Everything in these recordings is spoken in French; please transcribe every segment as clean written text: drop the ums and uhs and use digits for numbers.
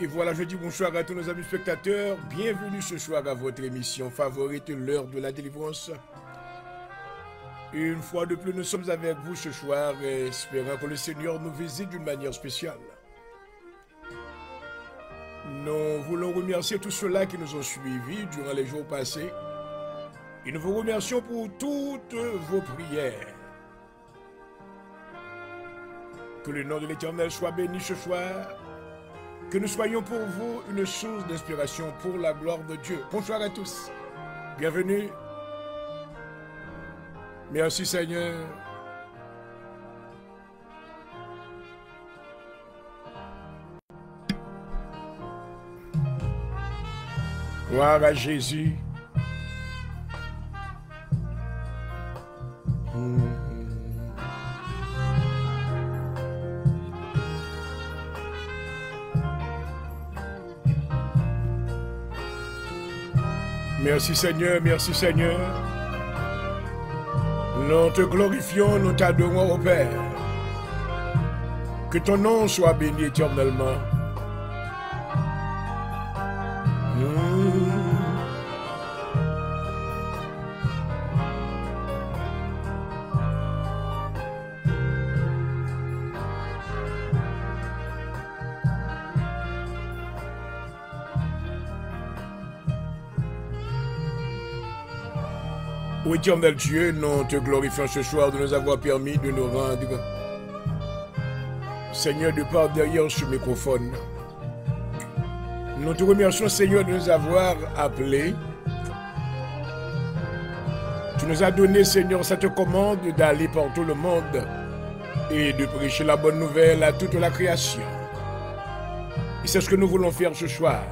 Et voilà, je dis bonsoir à tous nos amis spectateurs. Bienvenue ce soir à votre émission favorite, l'heure de la délivrance. Une fois de plus, nous sommes avec vous ce soir, espérant que le Seigneur nous visite d'une manière spéciale. Nous voulons remercier tous ceux-là qui nous ont suivis durant les jours passés. Et nous vous remercions pour toutes vos prières. Que le nom de l'Éternel soit béni ce soir. Que nous soyons pour vous une source d'inspiration pour la gloire de Dieu. Bonsoir à tous. Bienvenue. Merci Seigneur. Gloire à Jésus. Merci Seigneur, merci Seigneur. Nous te glorifions, nous t'adorons au Père. Que ton nom soit béni éternellement. Ô éternel Dieu, nous te glorifions ce soir de nous avoir permis de nous rendre, Seigneur, de part derrière ce microphone. Nous te remercions, Seigneur, de nous avoir appelés. Tu nous as donné, Seigneur, cette commande d'aller par tout le monde et de prêcher la bonne nouvelle à toute la création. Et c'est ce que nous voulons faire ce soir.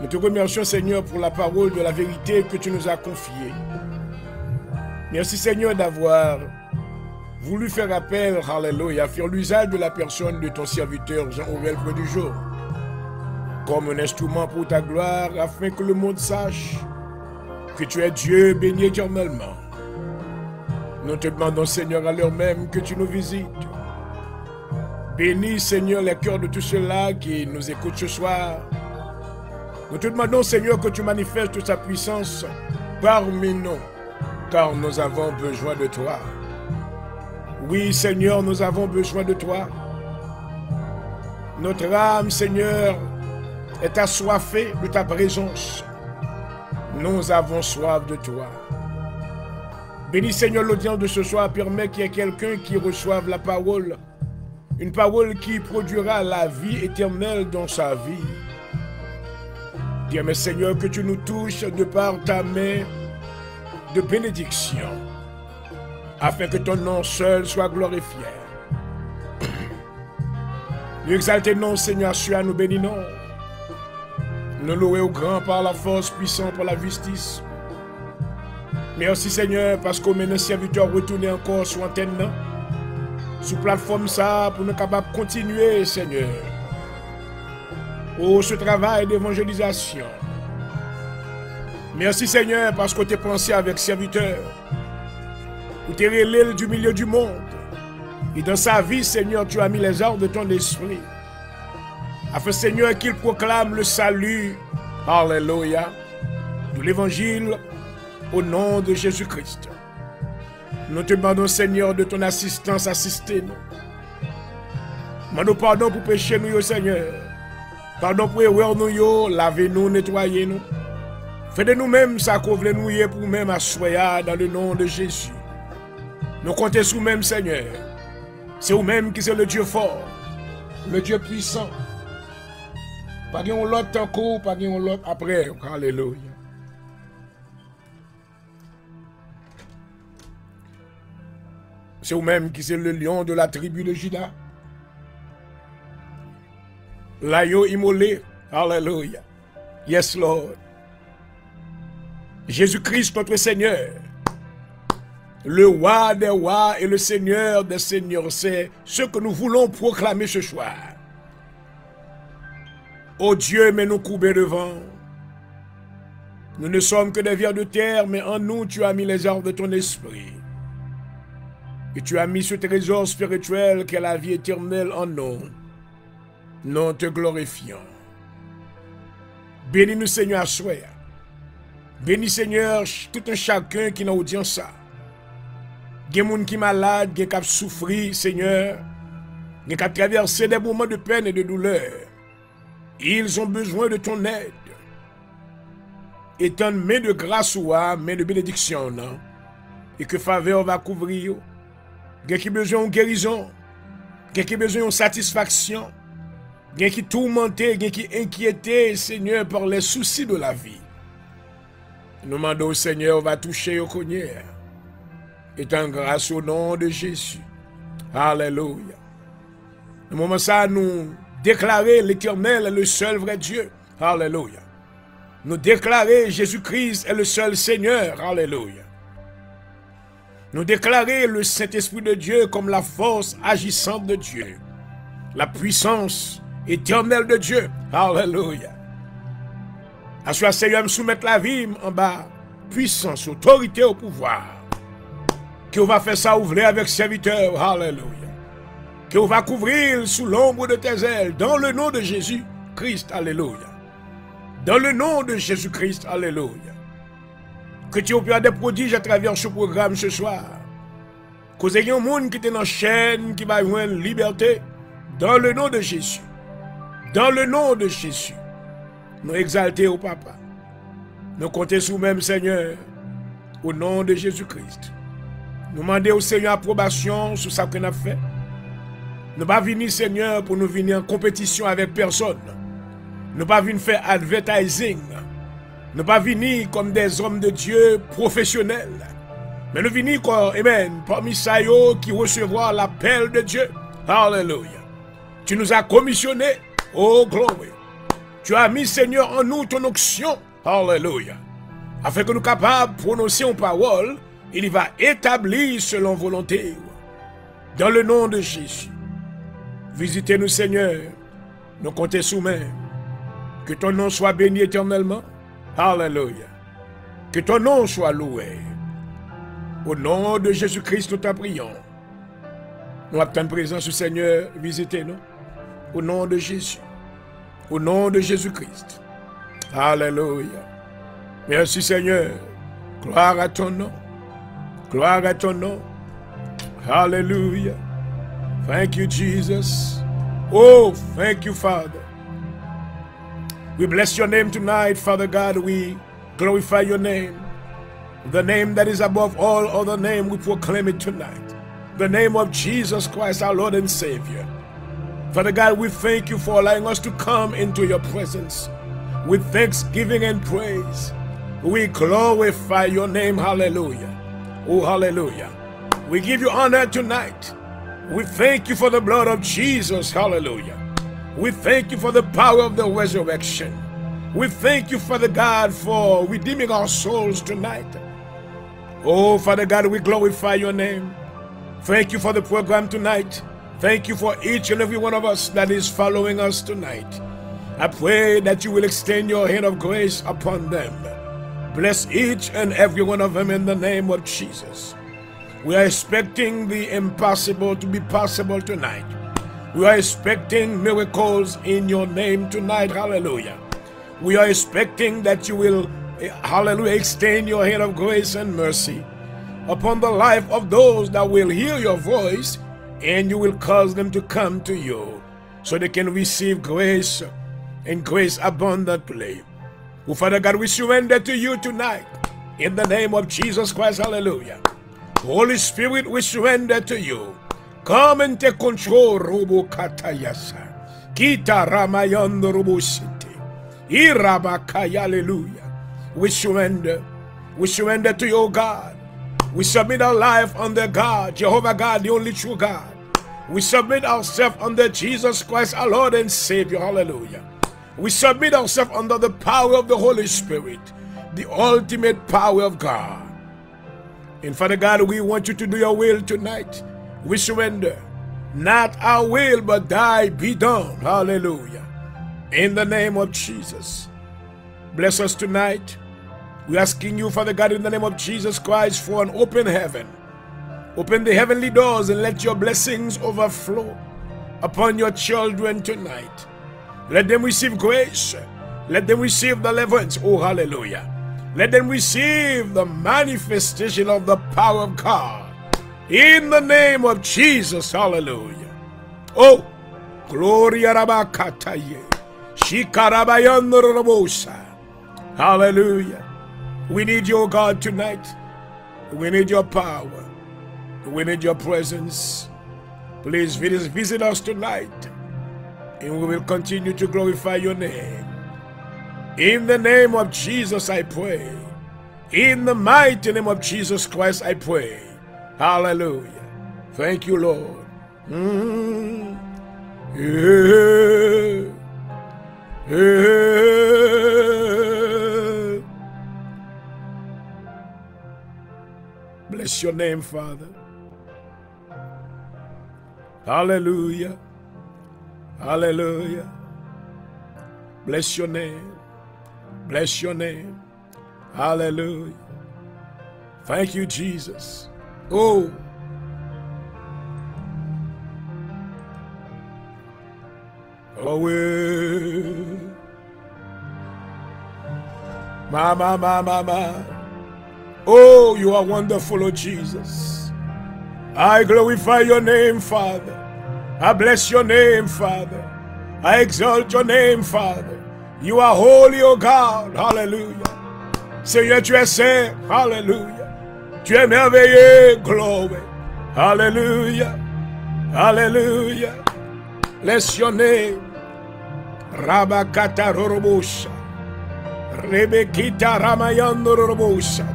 Nous te remercions, Seigneur, pour la parole de la vérité que tu nous as confiée. Merci, Seigneur, d'avoir voulu faire appel, alléluia, faire l'usage de la personne de ton serviteur Jean-Aurel Près du jour, comme un instrument pour ta gloire, afin que le monde sache que tu es Dieu béni éternellement. Nous te demandons, Seigneur, à l'heure même que tu nous visites. Bénis, Seigneur, les cœurs de tous ceux-là qui nous écoutent ce soir. Nous te demandons, Seigneur, que tu manifestes ta puissance parmi nous, car nous avons besoin de toi. Oui, Seigneur, nous avons besoin de toi. Notre âme, Seigneur, est assoiffée de ta présence. Nous avons soif de toi. Bénis, Seigneur, l'audience de ce soir. Permets qu'il y ait quelqu'un qui reçoive la parole. Une parole qui produira la vie éternelle dans sa vie. Bien, Seigneur, que tu nous touches de par ta main de bénédiction, afin que ton nom seul soit glorifié. Nous exaltons nom, Seigneur, celui nous bénissons. Nous louons au grand par la force, puissant par la justice. Merci, Seigneur, parce qu'on met nos serviteurs retourner encore sur l'antenne, sur plateforme ça, pour nous capables de continuer, Seigneur. Oh, ce travail d'évangélisation. Merci Seigneur parce que tu es pensé avec serviteur. Tu t'es relève du milieu du monde. Et dans sa vie, Seigneur, tu as mis les ordres de ton esprit. Afin, Seigneur, qu'il proclame le salut, alléluia, de l'évangile au nom de Jésus-Christ. Nous te demandons, Seigneur, de ton assistance, assistez-nous. Demandons pardon pour pécher nous, Seigneur. Pardon pour erreur nous, lavez-nous, nettoyez-nous. Faites de nous-mêmes ça qu'on voulait nous pour nous-mêmes assoyer dans le nom de Jésus. Nous comptons sur nous-mêmes, Seigneur. C'est vous-même qui c'est le Dieu fort, le Dieu puissant. Pas de l'autre encore, pas de l'autre après. Alléluia. C'est vous-même qui c'est le lion de la tribu de Juda. L'agneau immolé. Alléluia. Yes, Lord. Jésus-Christ, notre Seigneur. Le roi des rois et le Seigneur des seigneurs. C'est ce que nous voulons proclamer ce soir. Ô Dieu, mais nous courbés devant. Nous ne sommes que des vers de terre, mais en nous, tu as mis les arbres de ton esprit. Et tu as mis ce trésor spirituel qu'est la vie éternelle en nous. Nous te glorifions. Bénis-nous, Seigneur, à soi. Bénis, Seigneur, tout un chacun qui est dans l'audience. Il y a des gens qui sont malades, qui ont souffert, Seigneur, qui ont traversé des moments de peine et de douleur. Ils ont besoin de ton aide. Étant main de grâce ou main de bénédiction, non? Et que faveur va couvrir. Il y a qui besoin de guérison. Il y a qui besoin de satisfaction. Il y a qui tourmenté, il y a qui inquiété, Seigneur, par les soucis de la vie. Nous demandons au Seigneur, va toucher au cognac. Étant grâce au nom de Jésus. Alléluia. Au moment ça, nous déclarer l'Éternel est le seul vrai Dieu. Alléluia. Nous déclarer Jésus-Christ est le seul Seigneur. Alléluia. Nous déclarer le Saint-Esprit de Dieu comme la force agissante de Dieu. La puissance éternelle de Dieu. Alléluia. À ce Seigneur, me soumettre la vie en bas. Puissance, autorité au pouvoir. Que on va faire ça ouvrir avec serviteur. Alléluia. Que on va couvrir sous l'ombre de tes ailes. Dans le nom de Jésus-Christ. Alléluia. Dans le nom de Jésus-Christ. Alléluia. Que tu opères des prodiges à travers ce programme ce soir. Que il y ait un monde qui est dans la chaîne, qui va avoir une liberté. Dans le nom de Jésus. Dans le nom de Jésus. Nous exalter au Papa. Nous compter sous même Seigneur. Au nom de Jésus-Christ. Nous demander au Seigneur approbation sur ce qu'on a fait. Nous ne pas venir, Seigneur, pour nous venir en compétition avec personne. Nous ne pas venir faire advertising. Nous ne pas venir comme des hommes de Dieu professionnels. Mais nous venir comme, amen, parmi ça qui recevoir l'appel de Dieu. Alléluia. Tu nous as commissionnés. Oh, glory. Tu as mis, Seigneur, en nous ton onction. Alléluia. Afin que nous soyons capables de prononcer une parole, il va établir selon volonté. Dans le nom de Jésus. Visitez-nous, Seigneur. Nous comptons sous-main. Que ton nom soit béni éternellement. Alléluia. Que ton nom soit loué. Au nom de Jésus-Christ, nous t'en prions. Nous attendons présence du Seigneur. Visitez-nous. Au nom de Jésus. Au nom de Jésus-Christ. Alléluia. Merci, Seigneur. Gloire à ton nom. Gloire à ton nom. Hallelujah. Thank you, Jesus. Oh, thank you, Father. We bless your name tonight, Father God. We glorify your name. The name that is above all other name, we proclaim it tonight. The name of Jesus Christ, our Lord and Savior. Father God, we thank you for allowing us to come into your presence with thanksgiving and praise. We glorify your name. Hallelujah. Oh, hallelujah. We give you honor tonight. We thank you for the blood of Jesus. Hallelujah. We thank you for the power of the resurrection. We thank you, Father God, for redeeming our souls tonight. Oh, Father God, we glorify your name. Thank you for the program tonight. Thank you for each and every one of us that is following us tonight. I pray that you will extend your hand of grace upon them. Bless each and every one of them in the name of Jesus. We are expecting the impossible to be possible tonight. We are expecting miracles in your name tonight. Hallelujah. We are expecting that you will, hallelujah, extend your hand of grace and mercy upon the life of those that will hear your voice, and you will cause them to come to you so they can receive grace and grace abundantly. Oh, Father God, we surrender to you tonight in the name of Jesus Christ. Hallelujah. Holy Spirit, we surrender to you. Come and take control. Rubu katayasa. Kita ramayando rubu city. Irabakaya. Hallelujah. We surrender. We surrender to you, God. We submit our life under God, Jehovah God, the only true God. We submit ourselves under Jesus Christ, our Lord and Savior. Hallelujah. We submit ourselves under the power of the Holy Spirit, the ultimate power of God. And Father God, we want you to do your will tonight. We surrender. Not our will, but thy be done. Hallelujah. In the name of Jesus. Bless us tonight. We're asking you, Father God, in the name of Jesus Christ, for an open heaven. Open the heavenly doors and let your blessings overflow upon your children tonight. Let them receive grace. Let them receive deliverance. Oh, hallelujah. Let them receive the manifestation of the power of God. In the name of Jesus, hallelujah. Oh, gloria rabakataye. Shikarabayandorobosa. Hallelujah. We need your God tonight. We need your power. We need your presence. Please visit us tonight. And we will continue to glorify your name. In the name of Jesus I pray. In the mighty name of Jesus Christ I pray. Hallelujah. Thank you, Lord. Bless your name, Father. Hallelujah. Hallelujah. Bless your name. Bless your name. Hallelujah. Thank you, Jesus. Oh. Oh, Mama. Oh, you are wonderful, oh Jesus. I glorify your name, Father. I bless your name, Father. I exalt your name, Father. You are holy, oh God. Hallelujah. Seigneur, tu es saint. Hallelujah. Tu es merveilleux. Glory. Hallelujah. Hallelujah. Bless your name. Rabakata Rorobosha. Rebekita Ramayando Rorobosha.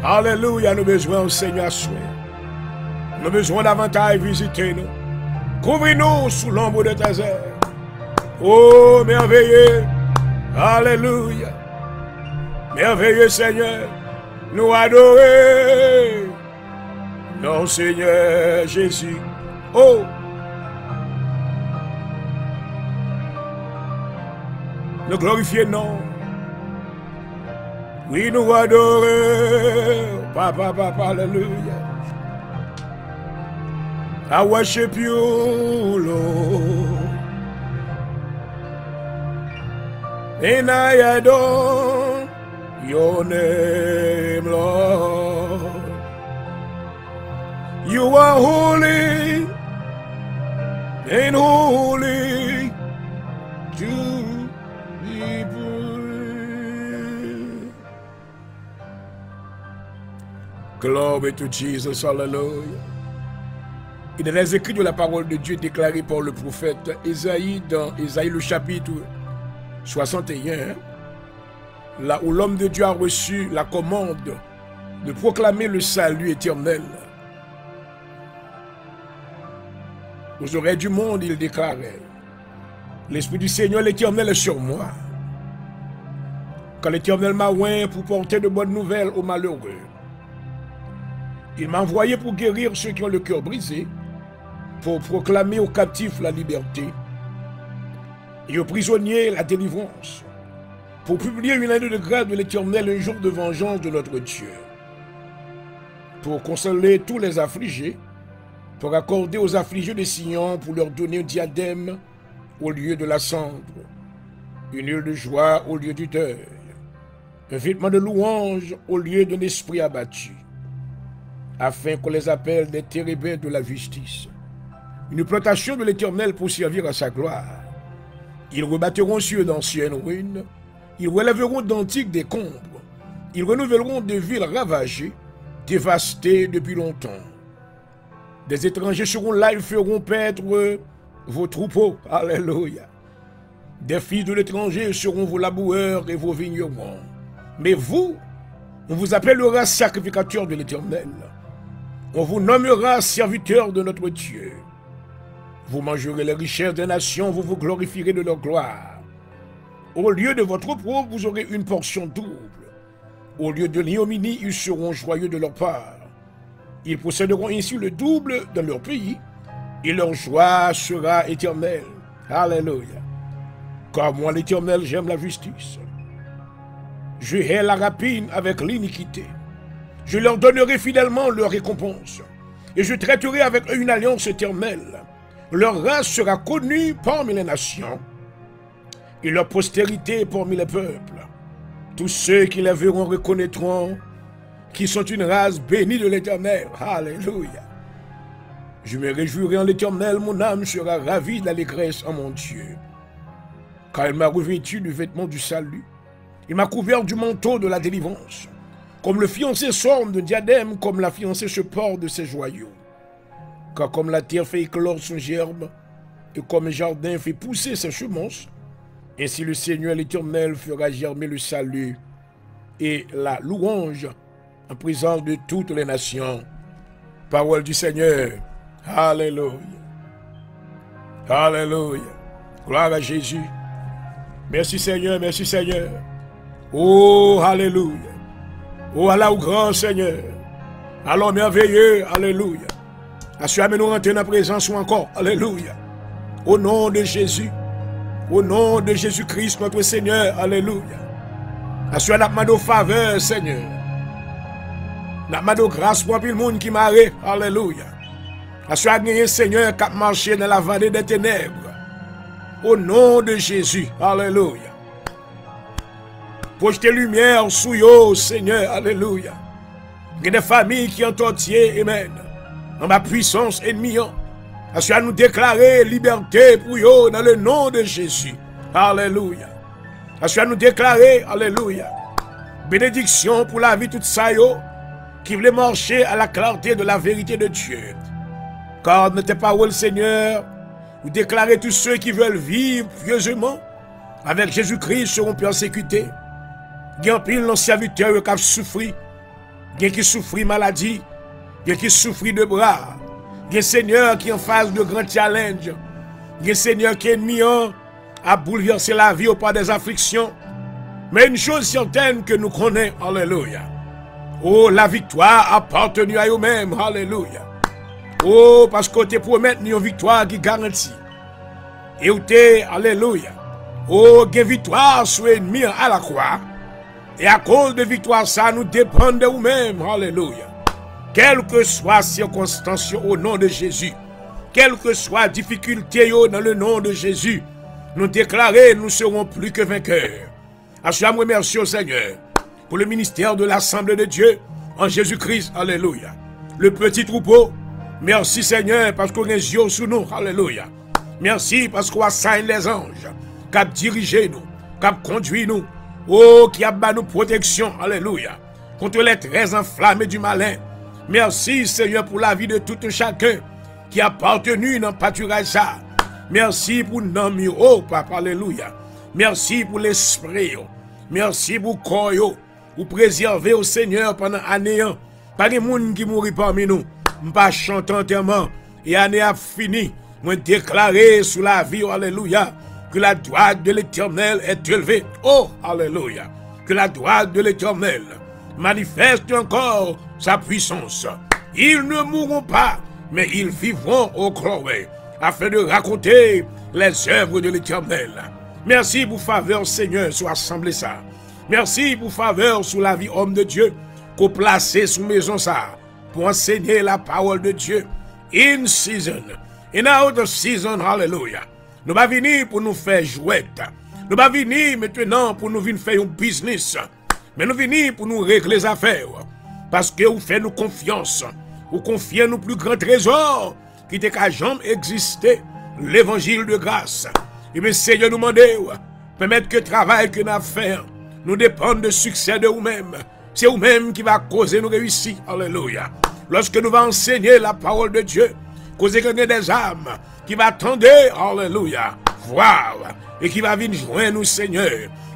Alléluia, nous besoin, Seigneur, soir. Nous besoin davantage visiter nous. Couvre-nous sous l'ombre de tes ailes. Oh, merveilleux. Alléluia. Merveilleux, Seigneur. Nous adorer. Non, Seigneur Jésus. Oh. Nous glorifier, non. Oui, nous adorons. Papa, hallelujah. I worship you, Lord. And I adore your name, Lord. You are holy and holy to be praised. Glory to Jesus, hallelujah. Il est les écrits de la parole de Dieu déclarée par le prophète Ésaïe dans Ésaïe le chapitre 61, là où l'homme de Dieu a reçu la commande de proclamer le salut éternel. Aux oreilles du monde, il déclarait: l'Esprit du Seigneur l'Éternel est sur moi. Quand l'Éternel m'a oint pour porter de bonnes nouvelles aux malheureux, il m'a envoyé pour guérir ceux qui ont le cœur brisé, pour proclamer aux captifs la liberté et aux prisonniers la délivrance, pour publier une année de grâce de l'Éternel, un jour de vengeance de notre Dieu, pour consoler tous les affligés, pour accorder aux affligés de Sion, pour leur donner un diadème au lieu de la cendre, une huile de joie au lieu du deuil, un vêtement de louange au lieu d'un esprit abattu, afin qu'on les appelle des térébins de la justice, une plantation de l'Éternel pour servir à sa gloire. Ils rebâtiront sur d'anciennes ruines, ils relèveront d'antiques décombres, ils renouvelleront des villes ravagées, dévastées depuis longtemps. Des étrangers seront là, ils feront paître vos troupeaux. Alléluia. Des fils de l'étranger seront vos laboureurs et vos vignerons. Mais vous, on vous appellera sacrificateur de l'Éternel. On vous nommera serviteur de notre Dieu. Vous mangerez les richesses des nations, vous vous glorifierez de leur gloire. Au lieu de votre opprobre, vous aurez une portion double. Au lieu de l'ignominie, ils seront joyeux de leur part. Ils posséderont ainsi le double dans leur pays, et leur joie sera éternelle. Alléluia. Car moi, l'Éternel, j'aime la justice. Je hais la rapine avec l'iniquité. Je leur donnerai fidèlement leur récompense, et je traiterai avec eux une alliance éternelle. Leur race sera connue parmi les nations, et leur postérité parmi les peuples. Tous ceux qui les verront reconnaîtront qu'ils sont une race bénie de l'Éternel. Alléluia. Je me réjouirai en l'Éternel, mon âme sera ravie d'allégresse en mon Dieu. Car il m'a revêtu du vêtement du salut. Il m'a couvert du manteau de la délivrance. Comme le fiancé s'orne de diadème, comme la fiancée se porte de ses joyaux. Car comme la terre fait éclore son gerbe, et comme un jardin fait pousser ses semences, ainsi le Seigneur l'Éternel fera germer le salut et la louange en présence de toutes les nations. Parole du Seigneur. Alléluia. Alléluia. Gloire à Jésus. Merci Seigneur, merci Seigneur. Oh, alléluia. Oh, Allah au grand Seigneur. Alors merveilleux, alléluia. Assurez nous rentrer dans la présence ou encore, alléluia. Au nom de Jésus. Au nom de Jésus-Christ, notre Seigneur, alléluia. Assurez nous faveur, Seigneur. Nous grâce pour le monde qui m'arrête, alléluia. Assurez Seigneur, qui a marché dans la vallée des ténèbres. Au nom de Jésus, alléluia. Projetez lumière sous yo, Seigneur, alléluia. Il y a des familles qui ont entier, amen. Dans ma puissance ennemie. Assurez nous déclarer liberté pour yo dans le nom de Jésus. Alléluia. Assurez nous déclarer, alléluia. Bénédiction pour la vie toute ça yo, qui voulait marcher à la clarté de la vérité de Dieu. Car notre parole, Seigneur, vous déclarez tous ceux qui veulent vivre pieusement avec Jésus-Christ seront persécutés. Il y a un pile de serviteurs qui ont souffert, il y a qui souffrent maladie, il y a qui souffrent de bras, il y a un Seigneur qui est en face de grands challenges, il y a un Seigneur qui est ennemi à bouleverser la vie au pas des afflictions. Mais une chose certaine que nous connaissons, alléluia. Oh, la victoire appartenue à eux-mêmes, alléluia. Oh, parce qu'on te promet une victoire qui garantit. Et où t'es, alléluia. Oh, une victoire sur l'ennemi à la croix. Et à cause de victoire, ça nous dépend de nous-mêmes, alléluia. Quelle que soit la circonstance au nom de Jésus, quelle que soit la difficulté dans le nom de Jésus, nous déclarer, nous serons plus que vainqueurs. Je remercie au Seigneur pour le ministère de l'Assemblée de Dieu en Jésus-Christ, alléluia. Le petit troupeau, merci Seigneur parce qu'on est yeux sous nous, alléluia. Merci parce qu'on assigne les anges, qui a dirigé nous, qui a conduit nous, oh, qui a donné nous protection, alléluia, contre les traits enflammés du malin. Merci Seigneur pour la vie de tout chacun qui a appartenu dans le pâturage. Merci pour nous, oh Papa, alléluia. Merci pour l'esprit. Merci pour le corps. Pour préserver au Seigneur pendant l'année. Pas de monde qui mourit parmi nous. Pas chanter entièrement. Et l'année a fini. Moi déclarer sous la vie, alléluia, que la droite de l'Éternel est élevée. Oh, alléluia. Que la droite de l'Éternel manifeste encore sa puissance. Ils ne mourront pas, mais ils vivront au glorieux, afin de raconter les œuvres de l'Éternel. Merci pour faveur, Seigneur, sur l'assemblée ça. Merci pour faveur sur la vie homme de Dieu, qu'on placé sous maison ça, pour enseigner la parole de Dieu. In season, in out of season, hallelujah. Nous pas venir pour nous faire jouer. Nous pas venir maintenant pour nous venir faire un business. Mais nous venir pour nous régler les affaires. Parce que vous faites nous confiance. Vous confiez nous plus grand trésor qui n'était qu'à jamais exister. L'évangile de grâce. Et bien, Seigneur, nous demandez, permettre que le travail que nous avons fait, nous dépend du succès de vous-même. C'est vous-même qui va causer nous réussir. Alléluia. Lorsque nous allons enseigner la parole de Dieu, causer que des âmes qui va attendre, alléluia, voir, et qui va venir joindre nous, Seigneur.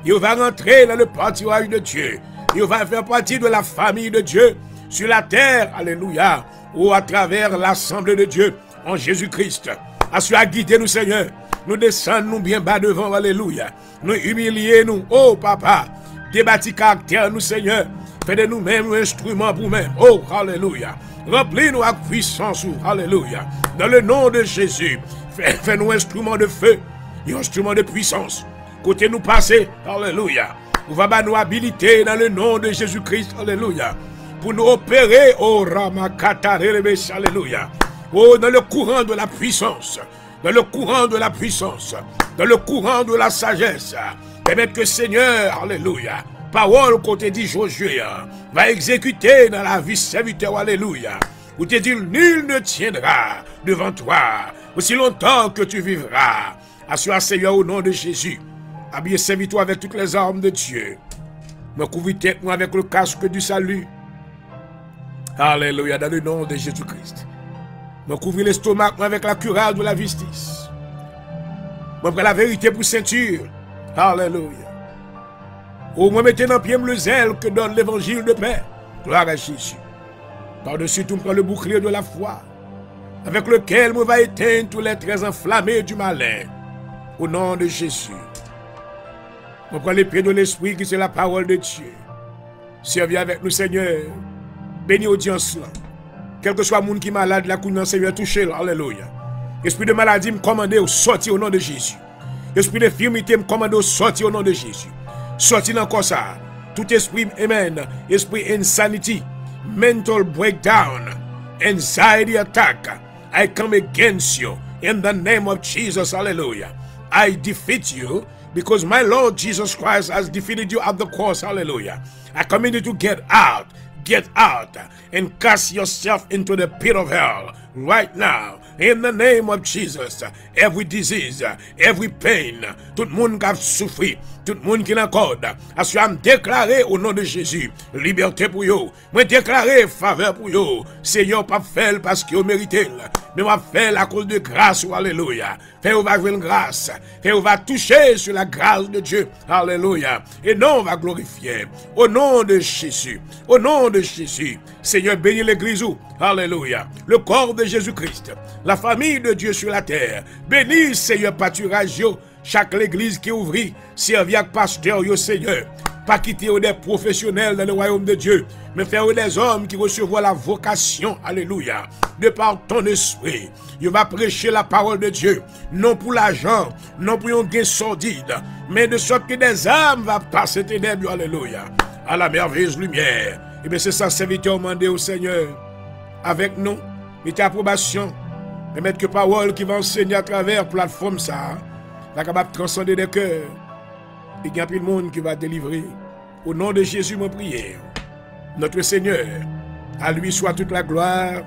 Il va rentrer dans le pâturage de Dieu. Il va faire partie de la famille de Dieu sur la terre, alléluia, ou à travers l'assemblée de Dieu en Jésus-Christ. Assure à guider nous, Seigneur. Nous descendons nous bien bas devant, alléluia. Nous humilier nous, oh papa. Débattis caractère nous, Seigneur. Fais de nous-mêmes un instrument pour nous-mêmes. Oh, alléluia. Remplis-nous avec puissance, alléluia. Dans le nom de Jésus, fais-nous un instrument de feu, un instrument de puissance. Côté nous passer, alléluia. Nous va nous habiliter dans le nom de Jésus-Christ, alléluia. Pour nous opérer, oh Ramakata, alléluia. Oh, dans le courant de la puissance. dans le courant de la puissance, dans le courant de la sagesse. Permettre que Seigneur, alléluia, parole qu'on t'a dit Josué, va exécuter dans la vie serviteur, alléluia. Où t'es dit, nul ne tiendra devant toi aussi longtemps que tu vivras. Assure Seigneur au nom de Jésus. Habillez serviteur avec toutes les armes de Dieu. Me couvre tête moi avec le casque du salut. Alléluia, dans le nom de Jésus-Christ. Me couvre l'estomac avec la cuirasse de la justice. Me prends la vérité pour ceinture. Alléluia. Au moins mettez dans pied le zèle que donne l'évangile de paix. Gloire à Jésus. Par-dessus tout, me prend le bouclier de la foi, avec lequel me va éteindre tous les traits enflammés du malin. Au nom de Jésus. Me prend l'épée de l'esprit qui c'est la parole de Dieu. Servis avec nous, Seigneur. Bénis audience là. Quel que soit le monde qui est malade, la couille, Seigneur, touchez-le. Alléluia. Esprit de maladie, me commande au sortir au nom de Jésus. Esprit d'infirmité, me commande au sortir au nom de Jésus. Sortir encore ça. Tout esprit, amen. Esprit insanity, mental breakdown, anxiety attack. I come against you in the name of Jesus. Hallelujah. I defeat you because my Lord Jesus Christ has defeated you at the cross. Hallelujah. I command you to get out and cast yourself into the pit of hell right now. In the name of Jesus, every disease, every pain, tout le monde qui a souffert, tout le monde qui n'a corde, as je déclaré au nom de Jésus, liberté pour vous. Moi déclaré faveur pour vous. Seigneur, pas fait parce que vous méritez, mais va faire à cause de grâce. Alléluia. Fait on va jouer une grâce. Fait on va toucher sur la grâce de Dieu. Alléluia. Et non, on va glorifier. Au nom de Jésus. Au nom de Jésus. Seigneur, bénis l'église. Alléluia. Le corps de Jésus-Christ. La famille de Dieu sur la terre. Bénis, Seigneur, pâturage. Chaque l'église qui ouvre, servi avec pasteur, Seigneur. Pas quitter des professionnels dans le royaume de Dieu, mais faire des hommes qui recevront la vocation, alléluia, de par ton esprit. Il va prêcher la parole de Dieu, non pour l'argent, non pour un gain sordide, mais de sorte que des âmes vont passer ténèbres, alléluia, à la merveilleuse lumière. Et bien c'est ça, serviteur, demandé au Seigneur, avec nous, mettez approbation, et mettre que parole qui va enseigner à travers plateforme ça, la capable de transcender des cœurs. Et il y a plus de monde qui va délivrer. Au nom de Jésus, mon prière. Notre Seigneur, à lui soit toute la gloire,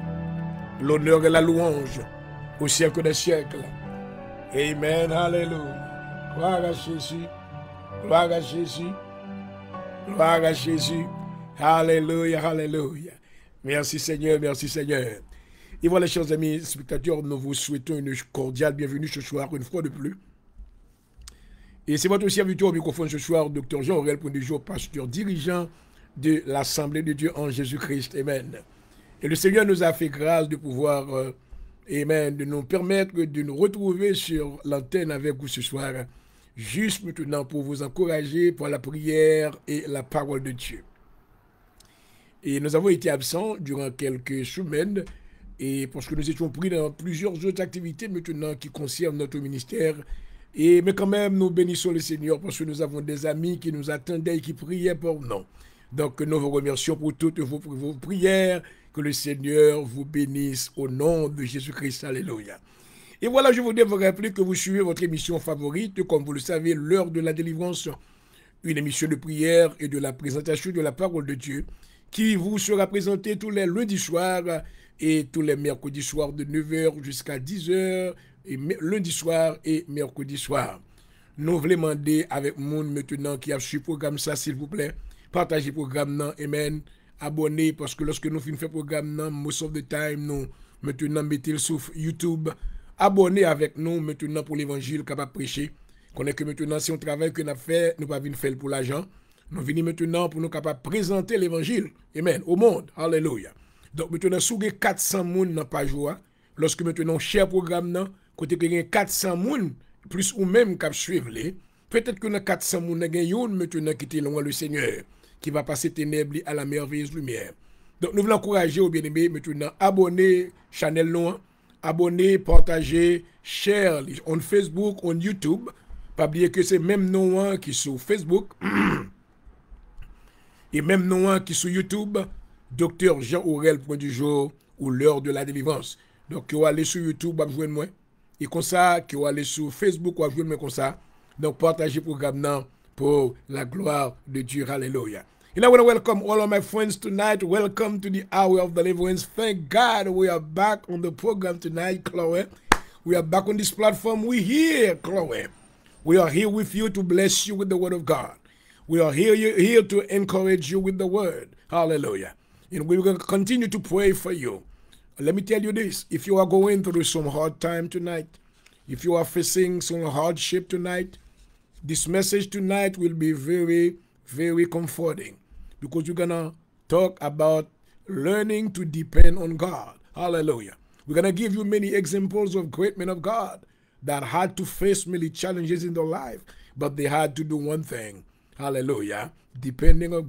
l'honneur et la louange au siècle des siècles. Amen. Alléluia. Gloire à Jésus. Gloire à Jésus. Gloire à Jésus. Alléluia. Alléluia. Merci Seigneur. Merci Seigneur. Et voilà, chers amis spectateurs, nous vous souhaitons une cordiale bienvenue ce soir, une fois de plus. Et c'est votre serviteur au microphone ce soir, Dr. Jean-Aurel Pondijo, pasteur dirigeant de l'Assemblée de Dieu en Jésus-Christ. Amen. Et le Seigneur nous a fait grâce de pouvoir, amen, de nous permettre de nous retrouver sur l'antenne avec vous ce soir, juste maintenant pour vous encourager pour la prière et la parole de Dieu. Et nous avons été absents durant quelques semaines, et parce que nous étions pris dans plusieurs autres activités maintenant qui concernent notre ministère. Mais quand même, nous bénissons le Seigneur parce que nous avons des amis qui nous attendaient et qui priaient pour nous. Donc, nous vous remercions pour toutes vos prières. Que le Seigneur vous bénisse au nom de Jésus-Christ. Alléluia. Et voilà, je voudrais vous rappeler que vous suivez votre émission favorite, comme vous le savez, l'heure de la délivrance, une émission de prière et de la présentation de la parole de Dieu, qui vous sera présentée tous les lundis soirs et tous les mercredis soirs de 9h jusqu'à 10h. Et lundi soir et mercredi soir. Nous voulons demander avec le monde maintenant qui a suivi le programme ça, s'il vous plaît, partagez le programme, amen, abonnez, parce que lorsque nous finissons le programme, most of the time, nous maintenant mettons sur YouTube, abonnez avec nous maintenant pour l'évangile capable de prêcher. Connaît que maintenant, c'est un travail que nous avons fait, nous ne pouvons pas faire pour l'argent. Nous venons maintenant pour nous capables de présenter l'évangile, amen, au monde, alléluia. Donc maintenant, si vous avez 400 personnes dans la page, lorsque maintenant, cher programme, côté que y a 400 personnes, plus ou même qui suivent les, peut-être que dans 400 personnes, il y a maintenant qui est loin le Seigneur, qui va passer ténèbres à la merveilleuse lumière. Donc nous voulons encourager aux bien-aimés maintenant, abonnez channel loin, abonnez, partagez, share on Facebook, on YouTube. Pas oublier que c'est même nom qui sur Facebook et même nom qui sur YouTube, Dr. Jean-Aurel Pondijo ou l'heure de la délivrance. Donc vous allez sur YouTube, vous joindre moi. Et comme ça, qui va aller sur Facebook ou à jouer comme ça. Donc, partagez le programme pour la gloire de Dieu. Hallelujah. And I want to welcome all of my friends tonight. Welcome to the hour of deliverance. Thank God we are back on the program tonight, Chloe. We are back on this platform. We're here, Chloe. We are here with you to bless you with the word of God. We are here to encourage you with the word. Hallelujah. And we're going to continue to pray for you. Let me tell you this. If you are going through some hard time tonight, if you are facing some hardship tonight, this message tonight will be very, very comforting because we're going to talk about learning to depend on God. Hallelujah. We're going to give you many examples of great men of God that had to face many challenges in their life, but they had to do one thing. Hallelujah. Depending on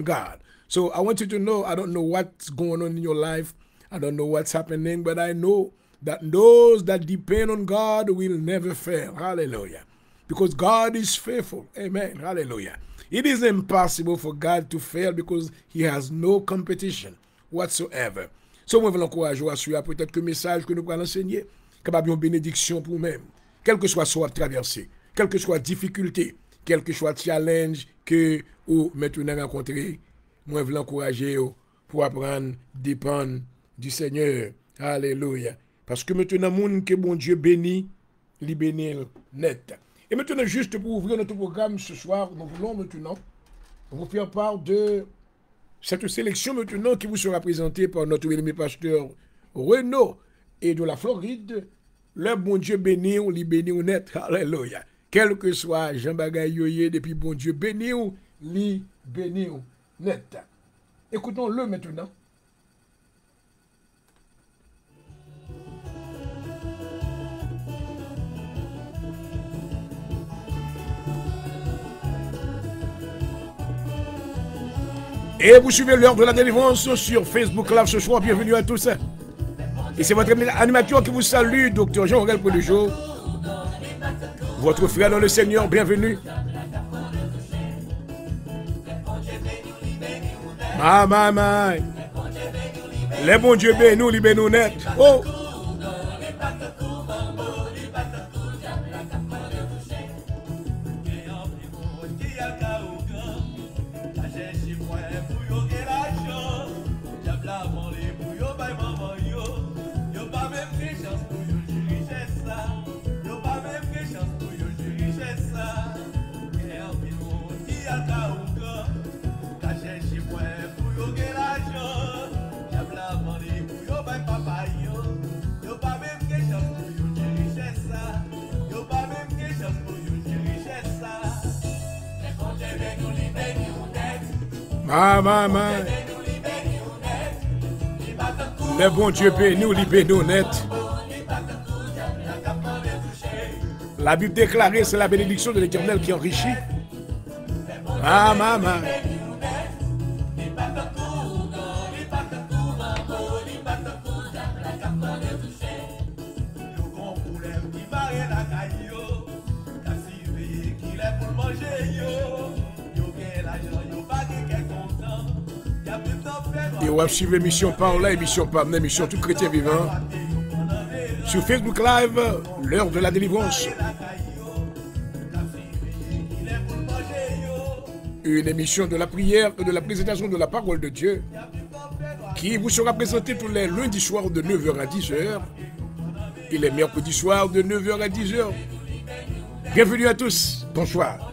God. So I want you to know, I don't know what's going on in your life. I don't know what's happening, but I know that those that depend on God will never fail. Hallelujah. Because God is faithful. Amen. Hallelujah. It is impossible for God to fail because he has no competition whatsoever. So, moi, je vous encourage à suivre peut-être que le message que nous allons enseigner, capable une bénédiction pour vous-même, quel que soit soit traversé, quelle que soit difficulté, quel que soit challenge que vous maintenant rencontrez, moi, je vous encourage pour apprendre, dépendre du Seigneur. Alléluia. Parce que maintenant, monde que bon Dieu bénit, il bénit net. Et maintenant, juste pour ouvrir notre programme ce soir, nous voulons maintenant vous faire part de cette sélection maintenant qui vous sera présentée par notre bien-aimé pasteur Renaud et de la Floride. Le bon Dieu bénit, il bénit net. Alléluia. Quel que soit Jean Bagay Yoye, depuis bon Dieu bénit, il bénit net. Écoutons-le maintenant. Et vous suivez l'heure de la délivrance sur Facebook Live ce soir. Bienvenue à tous. Et c'est votre animateur qui vous salue, Dr. Jean-Aurel Polejo. Votre frère dans le Seigneur, bienvenue. Maman, les bons dieux bénis, les bénis net. Oh! Maman, les bons dieux bénis, les bénis net. La Bible déclare, c'est la bénédiction de l'Éternel qui enrichit. Maman. Et on va suivre l'émission Parole, émission Parole, émission Tout Chrétien Vivant. Sur Facebook Live, l'heure de la délivrance. Une émission de la prière et de la présentation de la parole de Dieu qui vous sera présentée tous les lundis soirs de 9h à 10h et les mercredis soirs de 9h à 10h. Bienvenue à tous. Bonsoir.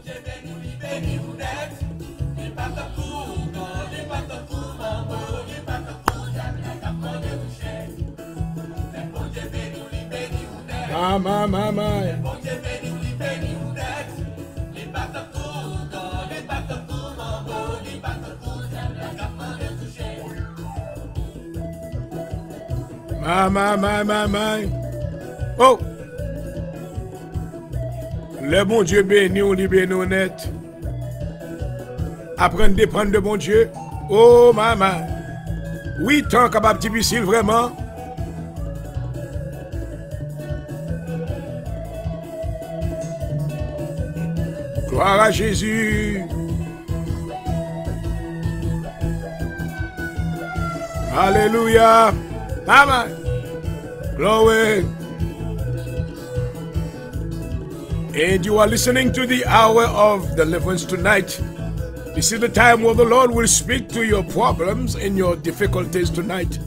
Maman. Maman. Oh! Le bon Dieu béni ou libéné honnête. Apprendre à dépendre de bon Dieu. Oh, maman. Oui, tant capable difficile, vraiment. Gloire à Jésus. Alléluia. Maman. Glory. And you are listening to the hour of deliverance tonight. This is the time where the Lord will speak to your problems and your difficulties tonight.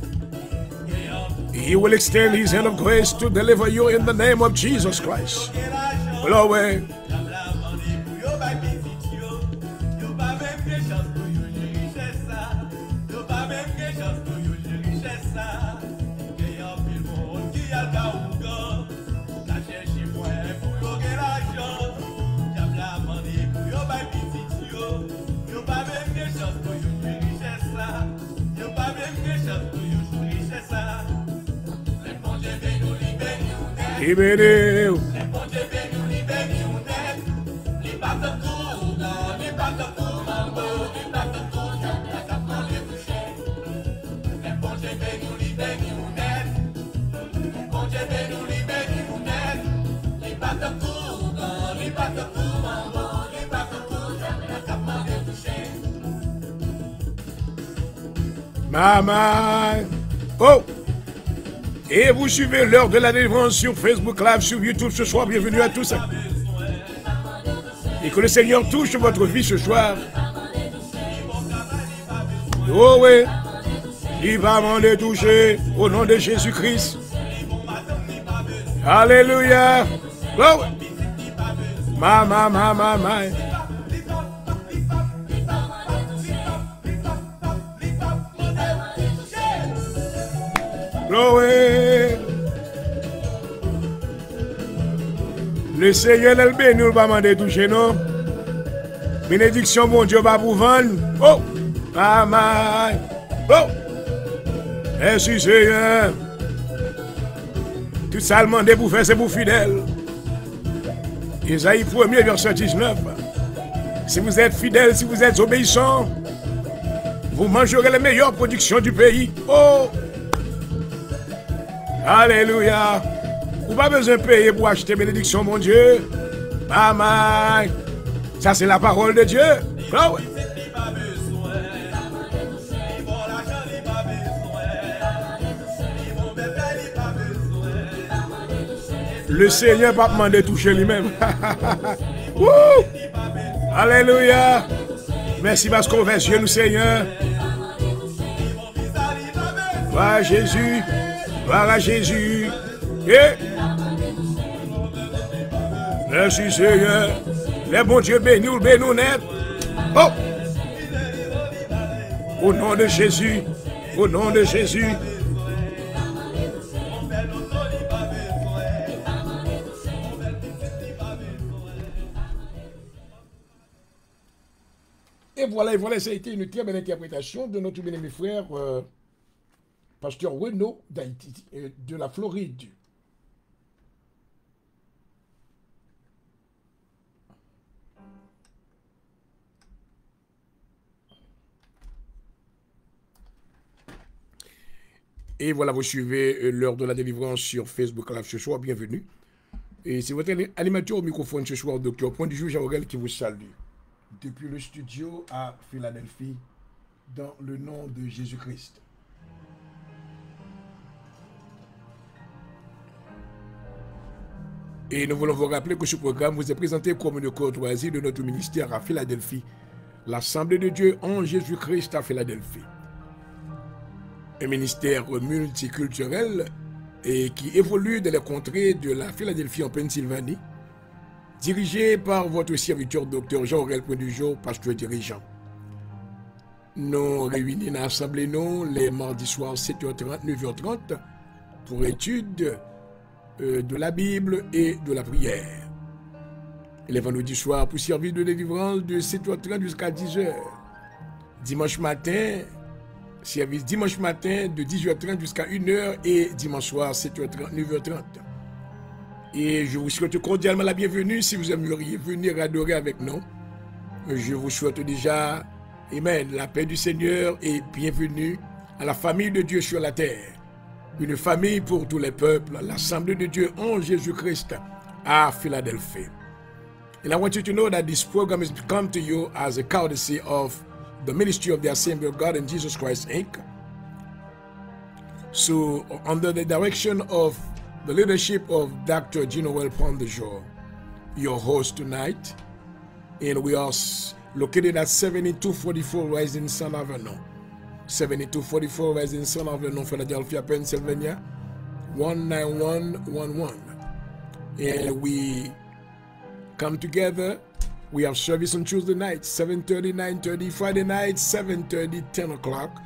He will extend his hand of grace to deliver you in the name of Jesus Christ. Glory. Libérez-vous. Maman. Oh! Et vous suivez l'heure de la délivrance sur Facebook Live, sur YouTube ce soir. Bienvenue à tous. Et que le Seigneur touche votre vie ce soir. Oh oui, il va m'en toucher au nom de Jésus-Christ. Alléluia. Oh oui. Ma. Glory. Le Seigneur est béni, nous va demander toucher non. Bénédiction bon Dieu va vous vendre. Oh, amen. Oh, merci Seigneur. Tout ça demandé pour faire c'est pour fidèle. Isaïe 1er verset 19. Si vous êtes fidèle, si vous êtes obéissant, vous mangerez les meilleures productions du pays. Oh. Alléluia. Vous n'avez pas besoin de payer pour acheter bénédiction, mon Dieu. Amen. Ça, c'est la parole de Dieu. Oh, oui. Le Seigneur va demander de toucher lui-même. Alléluia. Merci parce qu'on va Dieu, nous, Seigneur. Gloire à Jésus. Gloire à Jésus. Yeah. Merci Seigneur. Le bon Dieu bénis nous net. Oh. Au nom de Jésus. Au nom de Jésus. Et voilà, ça a été une très belle interprétation de notre bien-aimé frère, pasteur Renaud d'Haïti, de la Floride. Et voilà, vous suivez l'heure de la délivrance sur Facebook Live ce soir, bienvenue. Et c'est votre animateur au microphone ce soir, Docteur Point du jour, Jean-Aurel, qui vous salue. Depuis le studio à Philadelphie, dans le nom de Jésus-Christ. Et nous voulons vous rappeler que ce programme vous est présenté comme une courtoisie de notre ministère à Philadelphie, l'Assemblée de Dieu en Jésus-Christ à Philadelphie. Un ministère multiculturel et qui évolue dans les contrées de la Philadelphie en Pennsylvanie, dirigé par votre serviteur Dr. Jean-Aurel Point du jour, pasteur dirigeant. Nous réunissons dans l'Assemblée les mardis soirs 7h30, 9h30 pour étude de la Bible et de la prière. Et les vendredis soirs pour servir de délivrance de 7h30 jusqu'à 10h. Dimanche matin, service dimanche matin de 10h30 jusqu'à 1h et dimanche soir 7h30, 9h30. Et je vous souhaite cordialement la bienvenue si vous aimeriez venir adorer avec nous. Je vous souhaite déjà, amen, la paix du Seigneur et bienvenue à la famille de Dieu sur la terre. Une famille pour tous les peuples, l'Assemblée de Dieu en Jésus-Christ à Philadelphie. And I want you to know that this program is come to you as a courtesy of the ministry of the Assembly of God in Jesus Christ, Inc. So, under the direction of the leadership of Dr. Gino Welpon de Jour, your host tonight. And we are located at 7244 Rising Sun Avenue. 7244 Rising Sun Avenue, Philadelphia, Pennsylvania, 19111. And we come together. We have service on Tuesday night, 7:30, 9:30, Friday night, 7:30, 10 o'clock.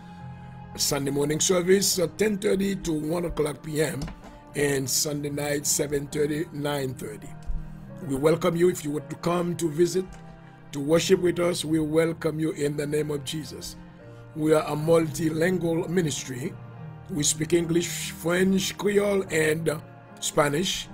Sunday morning service, 10:30 to 1 o'clock p.m. And Sunday night, 7:30, 9:30. We welcome you if you want to come to visit, to worship with us. We welcome you in the name of Jesus. We are a multilingual ministry. We speak English, French, Creole, and Spanish.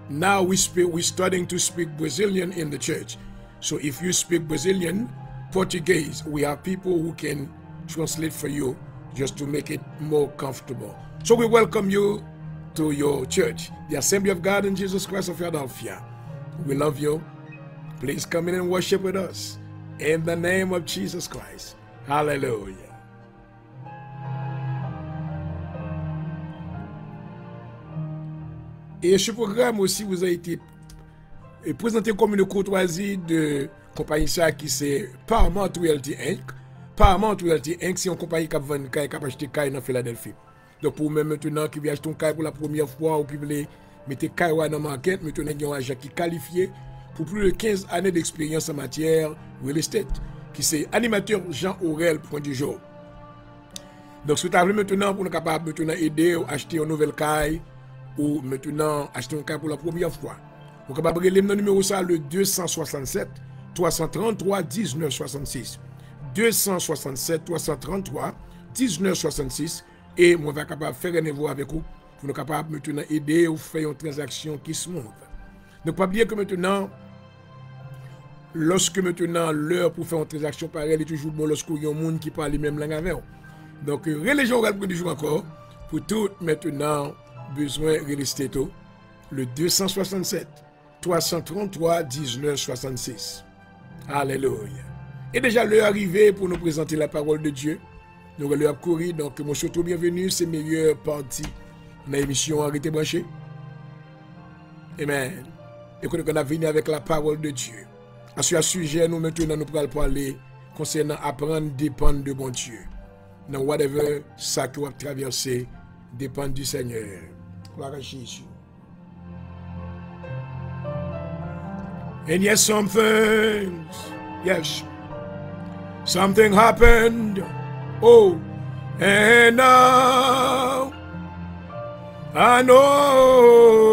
Now we're starting to speak Brazilian in the church. So if you speak Brazilian, Portuguese, we have people who can translate for you just to make it more comfortable. So we welcome you to your church, the Assembly of God in Jesus Christ of Philadelphia. We love you. Please come in and worship with us in the name of Jesus Christ. Hallelujah. Et ce programme aussi vous a été présenté comme une courtoisie de compagnie ça qui c'est Paramount Realty Inc. Paramount Realty Inc. c'est une compagnie qui vend caille, qui acheter caille dans Philadelphie. Donc pour même maintenant qui vient acheter un caille pour la première fois ou qui veut mettre caille dans la market, maintenant il y a un agent qui est qualifié pour plus de 15 années d'expérience en matière real estate, qui c'est animateur Jean Aurel point du jour. Donc si vous avez maintenant pour nous capable maintenant aider à acheter une nouvelle caille ou maintenant acheter un caille pour la première fois. Vous pouvez capable le numéro ça le 267 333 1966. 267 333 1966 et moi va capable faire rendez-vous avec vous pour nous capable maintenant aider ou faire une transaction qui se monte. Ne pas oublier que maintenant lorsque maintenant l'heure pour faire une transaction pareille est toujours bon lorsque il y a un monde qui parle la même langue avec vous. Donc religion orale pour du jour encore pour tout maintenant besoin real estate le 267 333 1966. Alléluia. Et déjà l'heure arrivée pour nous présenter la parole de Dieu. Nous allons courir, donc mon surtout bienvenue, c'est meilleure partie de l'émission Arrêtez branché. Amen. Et qu'on a venu avec la parole de Dieu. À ce sujet, nous maintenant nous allons parler concernant apprendre dépendre de bon Dieu. Dans whatever ça que vous avez traversé, dépend du Seigneur. Gloire à Jésus. And yes, some things, yes, something happened. Oh, and now I know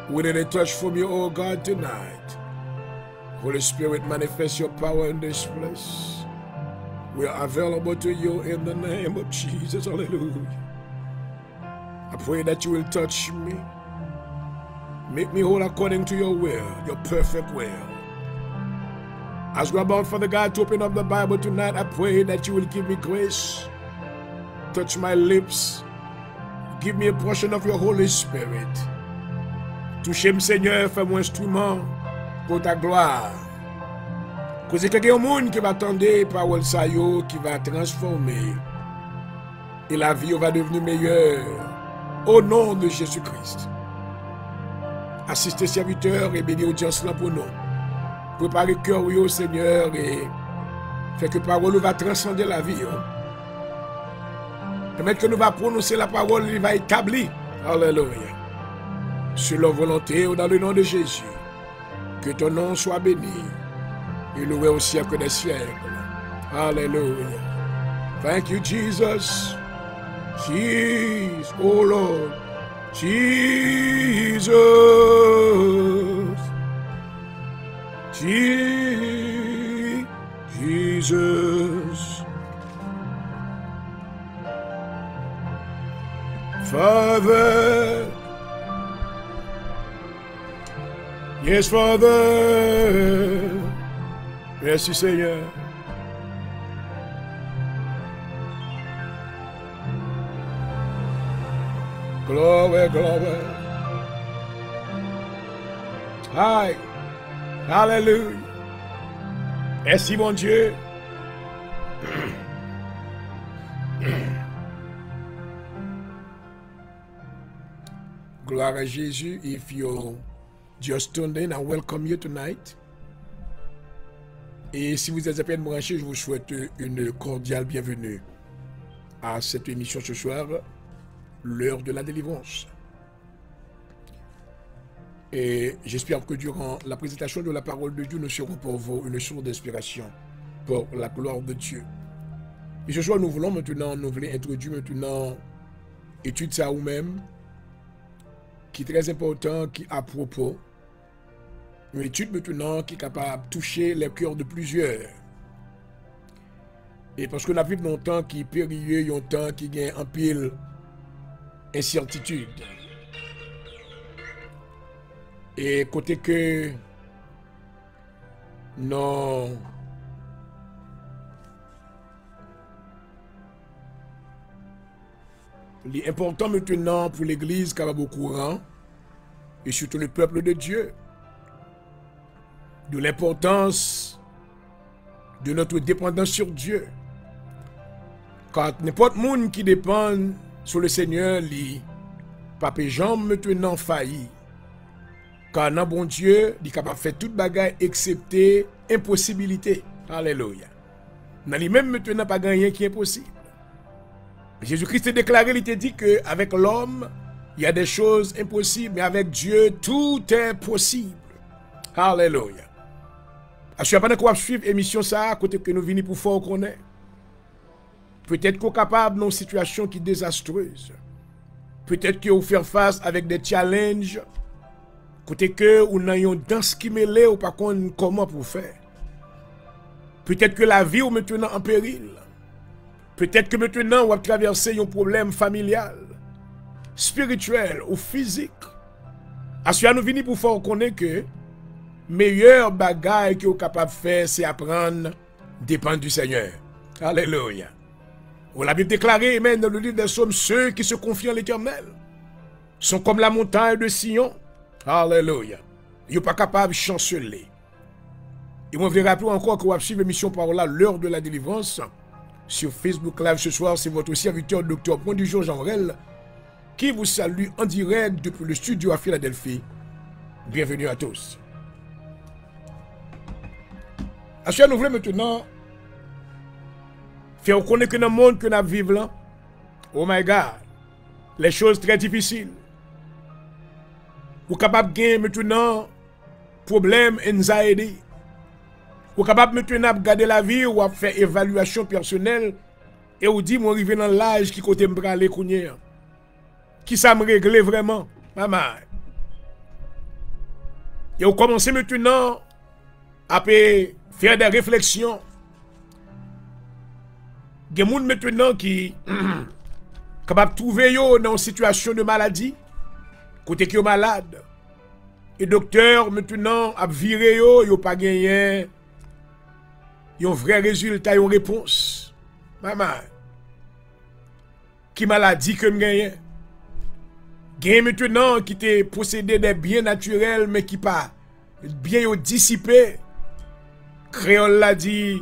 we need a touch from you, oh God, tonight. Holy Spirit, manifest your power in this place. We are available to you in the name of Jesus. Hallelujah. I pray that you will touch me. Make me whole according to your will, your perfect will. As we're about, Father God, to open up the Bible tonight, I pray that you will give me grace. Touch my lips. Give me a portion of your Holy Spirit. Touchez-moi, Seigneur, fais-moi instrument pour ta gloire. Que c'est quelqu'un au monde qui va attendre parole ça yo, qui va transformer. Et la vie va devenir meilleure. Au nom de Jésus-Christ. Assistez serviteurs et bénis audience là pour nous. Préparez le cœur au Seigneur et fait que la parole va transcender la vie. Permettre que nous va prononcer la parole, il va établir. Alléluia. Sur leur volonté ou dans le nom de Jésus. Que ton nom soit béni. Et loué au siècle des siècles. Alléluia. Thank you, Jesus. Jesus, oh Lord. Jesus. Jesus. Father. Yes, Father. Merci, Seigneur. Glory, glory. Hi. Hallelujah. Merci, mon Dieu. Gloire à Jésus. If you're just tuned in, I welcome you tonight. Et si vous êtes à peine branchés, je vous souhaite une cordiale bienvenue à cette émission ce soir, l'heure de la délivrance. Et j'espère que durant la présentation de la parole de Dieu, nous serons pour vous une source d'inspiration pour la gloire de Dieu. Et ce soir, nous voulons introduire maintenant étude ça ou même, qui est très important, qui est à propos. Une étude maintenant qui est capable de toucher les cœurs de plusieurs. Et parce que nous vivons dans un temps qui est périlleux, un temps qui gagne en pile incertitude. Et côté que non, l'important maintenant pour l'Église qui va au courant, et surtout le peuple de Dieu, de l'importance de notre dépendance sur Dieu. Car n'importe monde qui dépend sur le Seigneur, lui, pape Jean maintenant failli. Car non bon Dieu, il est capable de faire toute bagaille excepté impossibilité. Alléluia. Dans lui-même maintenant pas rien qui est impossible. Jésus-Christ a déclaré, il t'a dit qu'avec l'homme, il y a des choses impossibles, mais avec Dieu, tout est possible. Alléluia. Je suis pendant qu'on va suivre l'émission ça, à côté que nous venons pour faire qu'on est. Peut-être qu'on est capable d'une situation qui est désastreuse. Peut-être qu'on faire face avec des challenges. Côté que on a une danse qui mêlée ou pas comment pour faire. Peut-être que la vie est maintenant en péril. Peut-être que maintenant on va traverser un problème familial, spirituel ou physique. Assurément nous venons pour faire connaître que meilleur bagaille que vous capable de faire, c'est apprendre dépendre du Seigneur. Alléluia. On l'a Bible déclaré, amen, dans le livre des Psaumes, ceux qui se confient en l'Éternel sont comme la montagne de Sion. Alléluia. Ils ne sont pas capables de chanceler. Et moi, je vais rappeler encore qu'on va suivre l'émission par là, l'heure de la délivrance. Sur Facebook Live ce soir, c'est votre serviteur, Dr. Point du jour Jean-Rel, qui vous salue en direct depuis le studio à Philadelphie. Bienvenue à tous. Nous voulons maintenant faire connaître que dans le monde que nous vivons là, oh my God, les choses très difficiles. Vous êtes capable de gagner maintenant problème, anxiety. Vous êtes capable maintenant de garder la vie ou de faire évaluation personnelle et vous dites, moi, je arrive dans l'âge qui côté me braler qui ça me régler vraiment, maman. Et vous commencez maintenant à faire des réflexions. Il y a des gens maintenant qui sont capables de trouver dans une situation de maladie, côté qui est malade. Et le docteur maintenant a viré, il n'a pas gagné un vrai résultat, une réponse. Maman, qui maladie que je gagne? Gagne maintenant qui te possédé des biens naturels, mais qui pas bien dissipé. Créole l'a dit,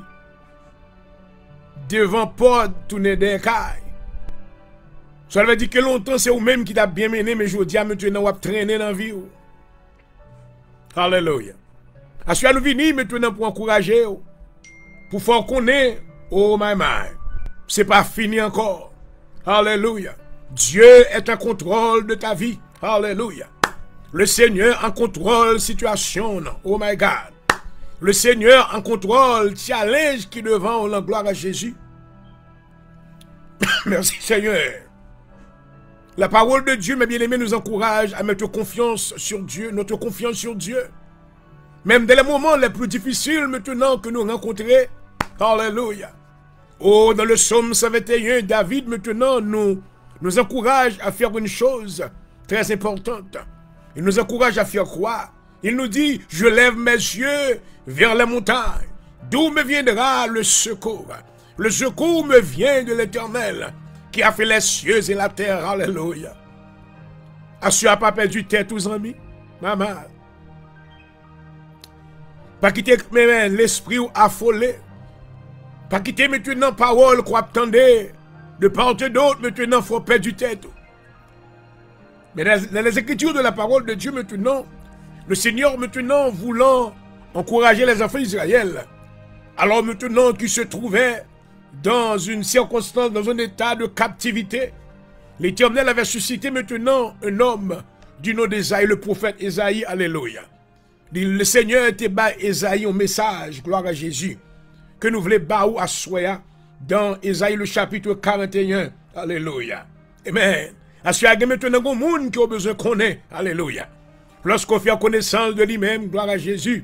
devant porte, tourner des cailles. Ça veut dire que longtemps, c'est vous-même qui t'a bien mené, mais je dis maintenant, vous traîner dans la vie. Alléluia. Assurément, nous venons maintenant pour encourager, pour faire connaître, oh my my, c'est pas fini encore. Alléluia. Dieu est en contrôle de ta vie. Alléluia. Le Seigneur en contrôle situation. Oh my God. Le Seigneur en contrôle challenge qui devant la gloire à Jésus. Merci Seigneur. La parole de Dieu, mes bien-aimés, nous encourage à mettre confiance sur Dieu, notre confiance sur Dieu. Même dans les moments les plus difficiles maintenant que nous rencontrons. Alléluia. Oh, dans le psaume 121, David maintenant nous encourage à faire une chose très importante. Il nous encourage à faire quoi? Il nous dit, je lève mes yeux vers les montagnes. D'où me viendra le secours? Le secours me vient de l'Éternel, qui a fait les cieux et la terre. Alléluia. As-tu pas perdu tête aux amis? Maman. Pas quitter l'esprit affolé. Pas quitter maintenant parole qu'on attendait. De part et d'autre, maintenant, il faut perdre du tête. Mais dans les Écritures de la parole de Dieu maintenant, le Seigneur maintenant voulant encourager les enfants d'Israël, alors maintenant qu'ils se trouvaient dans une circonstance, dans un état de captivité, l'Éternel avait suscité maintenant un homme du nom d'Ésaïe, le prophète Ésaïe, alléluia. Le Seigneur était bas Ésaïe un message, gloire à Jésus, que nous voulons baou à Soya dans Ésaïe le chapitre 41, alléluia. Amen. Parce qu'il y a maintenant un monde qui a besoin de connaître, alléluia. Lorsqu'on fait connaissance de lui-même, gloire à Jésus,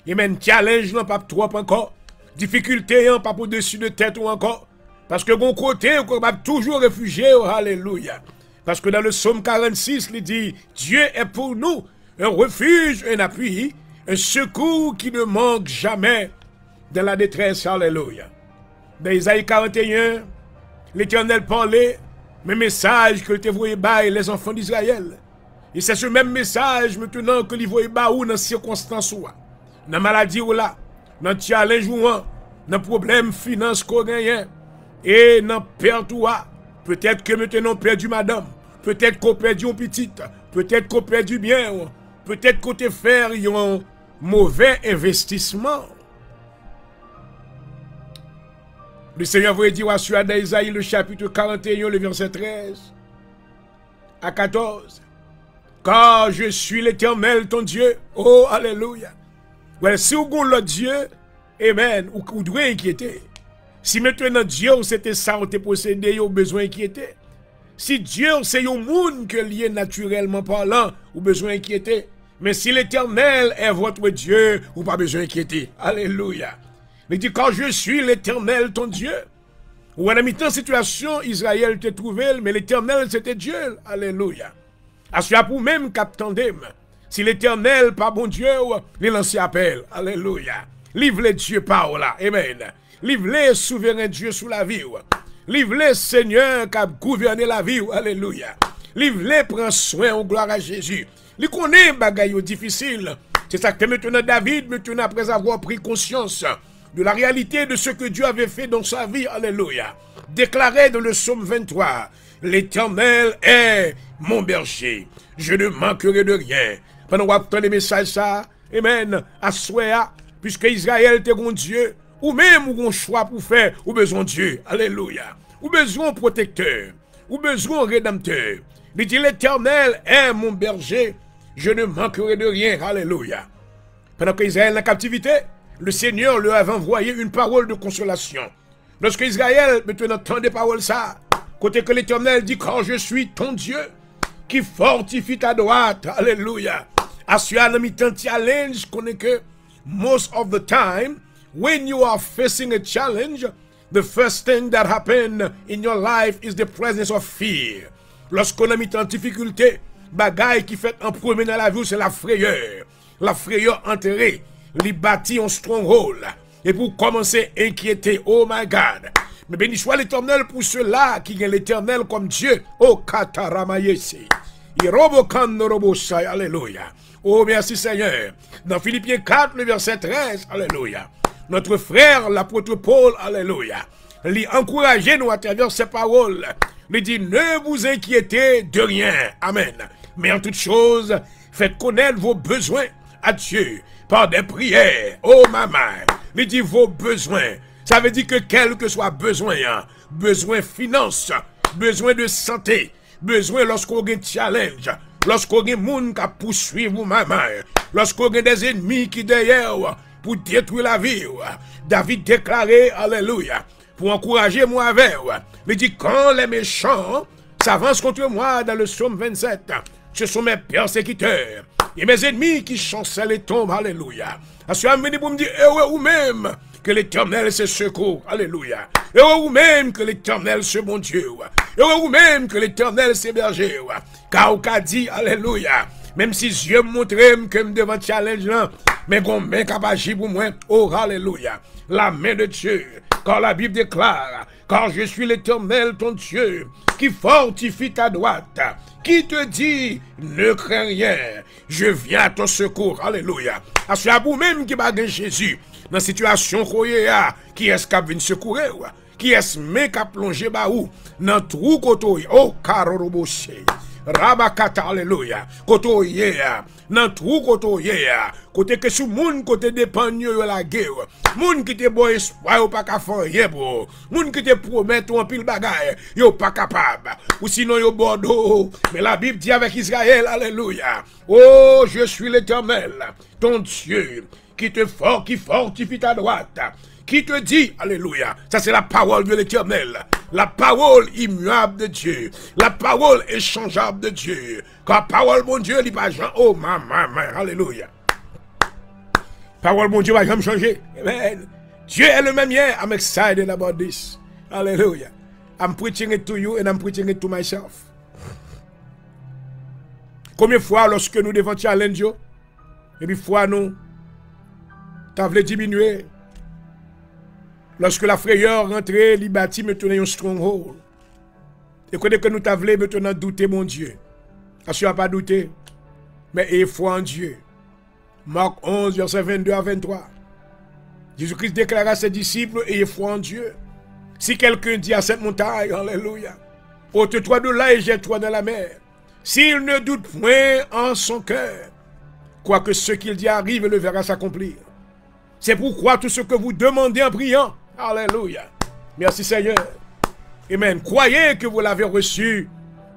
il y a un challenge, non pas trop encore, difficulté, pas pour dessus de tête ou encore, parce que bon côté, on va toujours réfugier, alléluia. Parce que dans le psaume 46, il dit, Dieu est pour nous un refuge, un appui, un secours qui ne manque jamais dans la détresse, alléluia. Dans Isaïe 41, l'Éternel parlait, mais message que te voyez bas les enfants d'Israël. Et c'est ce même message maintenant que les voyez bas ou dans circonstances ou dans la maladie ou là, dans le challenge ou dans le problème finance qu'on gagne et dans perte ou peut-être que maintenant on perdu madame, peut-être qu'on perdu une petite, peut-être qu'on perdu bien, peut-être qu'on te fait un mauvais investissement. Le Seigneur vous dit à Isaïe le chapitre 41, le verset 13 à 14. Car je suis l'Éternel ton Dieu. Oh, alléluia. Ouais, si vous avez le Dieu, amen, vous devez inquiéter. Si maintenant Dieu c'était ça, vous possédé, vous avez besoin d'inquiéter. Si Dieu c'est un monde que lié naturellement parlant, vous avez besoin d'inquiéter. Mais si l'Éternel est votre Dieu, vous n'avez pas besoin d'inquiéter. Alléluia. Il dit, quand je suis l'Éternel, ton Dieu. Ou en mi-temps situation, Israël te trouvait, mais l'Éternel, c'était Dieu. Alléluia. Assoya pour même qu'attendem. Si l'Éternel, pas bon Dieu, il lance appel. Alléluia. Livre les Dieu par là. Amen. Livre les souverain Dieu sous la vie. Livre les Seigneur qui a gouverné la vie. Alléluia. Livre les prend soin, en gloire à Jésus. Il connaît bagaille difficile. C'est ça que maintenant David, maintenant après avoir pris conscience de la réalité de ce que Dieu avait fait dans sa vie, alléluia, déclaré dans le psaume 23, l'Éternel est mon berger, je ne manquerai de rien. Pendant qu'on entend les messages ça, amen, à Soya, puisque Israël est mon Dieu, ou même ou un choix pour faire, ou besoin de Dieu, alléluia, ou besoin de protecteur, ou besoin de rédempteur. Il dit l'Éternel est mon berger, je ne manquerai de rien, alléluia. Pendant qu'Israël est en captivité, le Seigneur leur avait envoyé une parole de consolation. Lorsque Israël maintenant entend des paroles ça, côté que l'Éternel dit, quand je suis ton Dieu, qui fortifie ta droite, alléluia. Assurément, dans mi-temps challenge, connaît que most of the time, when you are facing a challenge, the first thing that happen in your life is the presence of fear. Lorsqu'on a mis en difficulté, bagaille qui fait en premier dans la vie, c'est la frayeur. La frayeur enterrée. Il bâtit un stronghold. Et pour commencer à inquiéter, oh my God. Mais béni soit l'Éternel pour ceux-là qui ont l'Éternel comme Dieu. Oh Kataramayesi. Alléluia. Oh merci Seigneur. Dans Philippiens 4, le verset 13, alléluia. Notre frère, l'apôtre Paul, alléluia. Il encourage nous à travers ces paroles. Il dit, ne vous inquiétez de rien. Amen. Mais en toute chose, faites connaître vos besoins à Dieu par des prières. Oh maman, il dit vos besoins. Ça veut dire que quel que soit besoin, hein, besoin finance, besoin de santé, besoin lorsqu'on a un challenge, lorsqu'on a des gens qui poursuivent vous maman, lorsqu'on a des ennemis qui derrière pour détruire la vie. David déclaré, alléluia, pour encourager moi avec. Il dit quand les méchants s'avancent contre moi dans le psaume 27, ce sont mes persécuteurs. Et mes ennemis qui chancellent et tombent, alléluia. Assurément, venu pour me dire, heureux ou même que l'Éternel se secourt, alléluia. Heureux ou même que l'Éternel se bon Dieu. Heureux ou même que l'Éternel se berger. Car au cas dit, alléluia. Même si Dieu me montre que me devant challenge là, mais qu'on main capable pour moi, oh alléluia. La main de Dieu. Car la Bible déclare, car je suis l'Éternel ton Dieu, qui fortifie ta droite, qui te dit, ne crains rien, je viens à ton secours, alléluia. À ce vous-même qui bague Jésus, dans la situation qui est-ce qui vient secourir, qui est-ce qui a plongé baou, dans trou koto, oh karoroboché. Rabakata, alléluia. Koto yeah. Nan trou koto yeah. Côté que sous moun côté dépend yo la guerre. Moun qui te bon espoir ou pas ka faire bro. Moun qui te promet en pile bagaille, yo pas capable. Ou sinon yo bordeaux. Mais la Bible dit avec Israël, alléluia. Oh, je suis l'Éternel, ton Dieu, qui fortifie ta droite. Qui te dit, alléluia, ça c'est la parole de l'Éternel, la parole immuable de Dieu, la parole échangeable de Dieu. Quand la parole, mon Dieu, il pas jamais, oh, maman, alléluia. Parole, mon Dieu, va jamais changer. Amen. Dieu est le même hier. I'm excited about this. Hallelujah. I'm preaching it to you and I'm preaching it to myself. Combien de fois, lorsque nous devons challenge, et puis fois nous, t'as voulu diminuer. Lorsque la frayeur rentrait, il bâtit maintenant un stronghold. Et que nous t'as voulu maintenant douter, mon Dieu. Parce que tu n'as pas douté, mais ayez foi en Dieu. Marc 11, verset 22 à 23. Jésus-Christ déclara à ses disciples, ayez foi en Dieu. Si quelqu'un dit à cette montagne, alléluia, ôte-toi de là et jette-toi dans la mer. S'il ne doute point en son cœur, quoique ce qu'il dit arrive, le verra s'accomplir. C'est pourquoi tout ce que vous demandez en priant, alléluia. Merci Seigneur. Amen. Croyez que vous l'avez reçu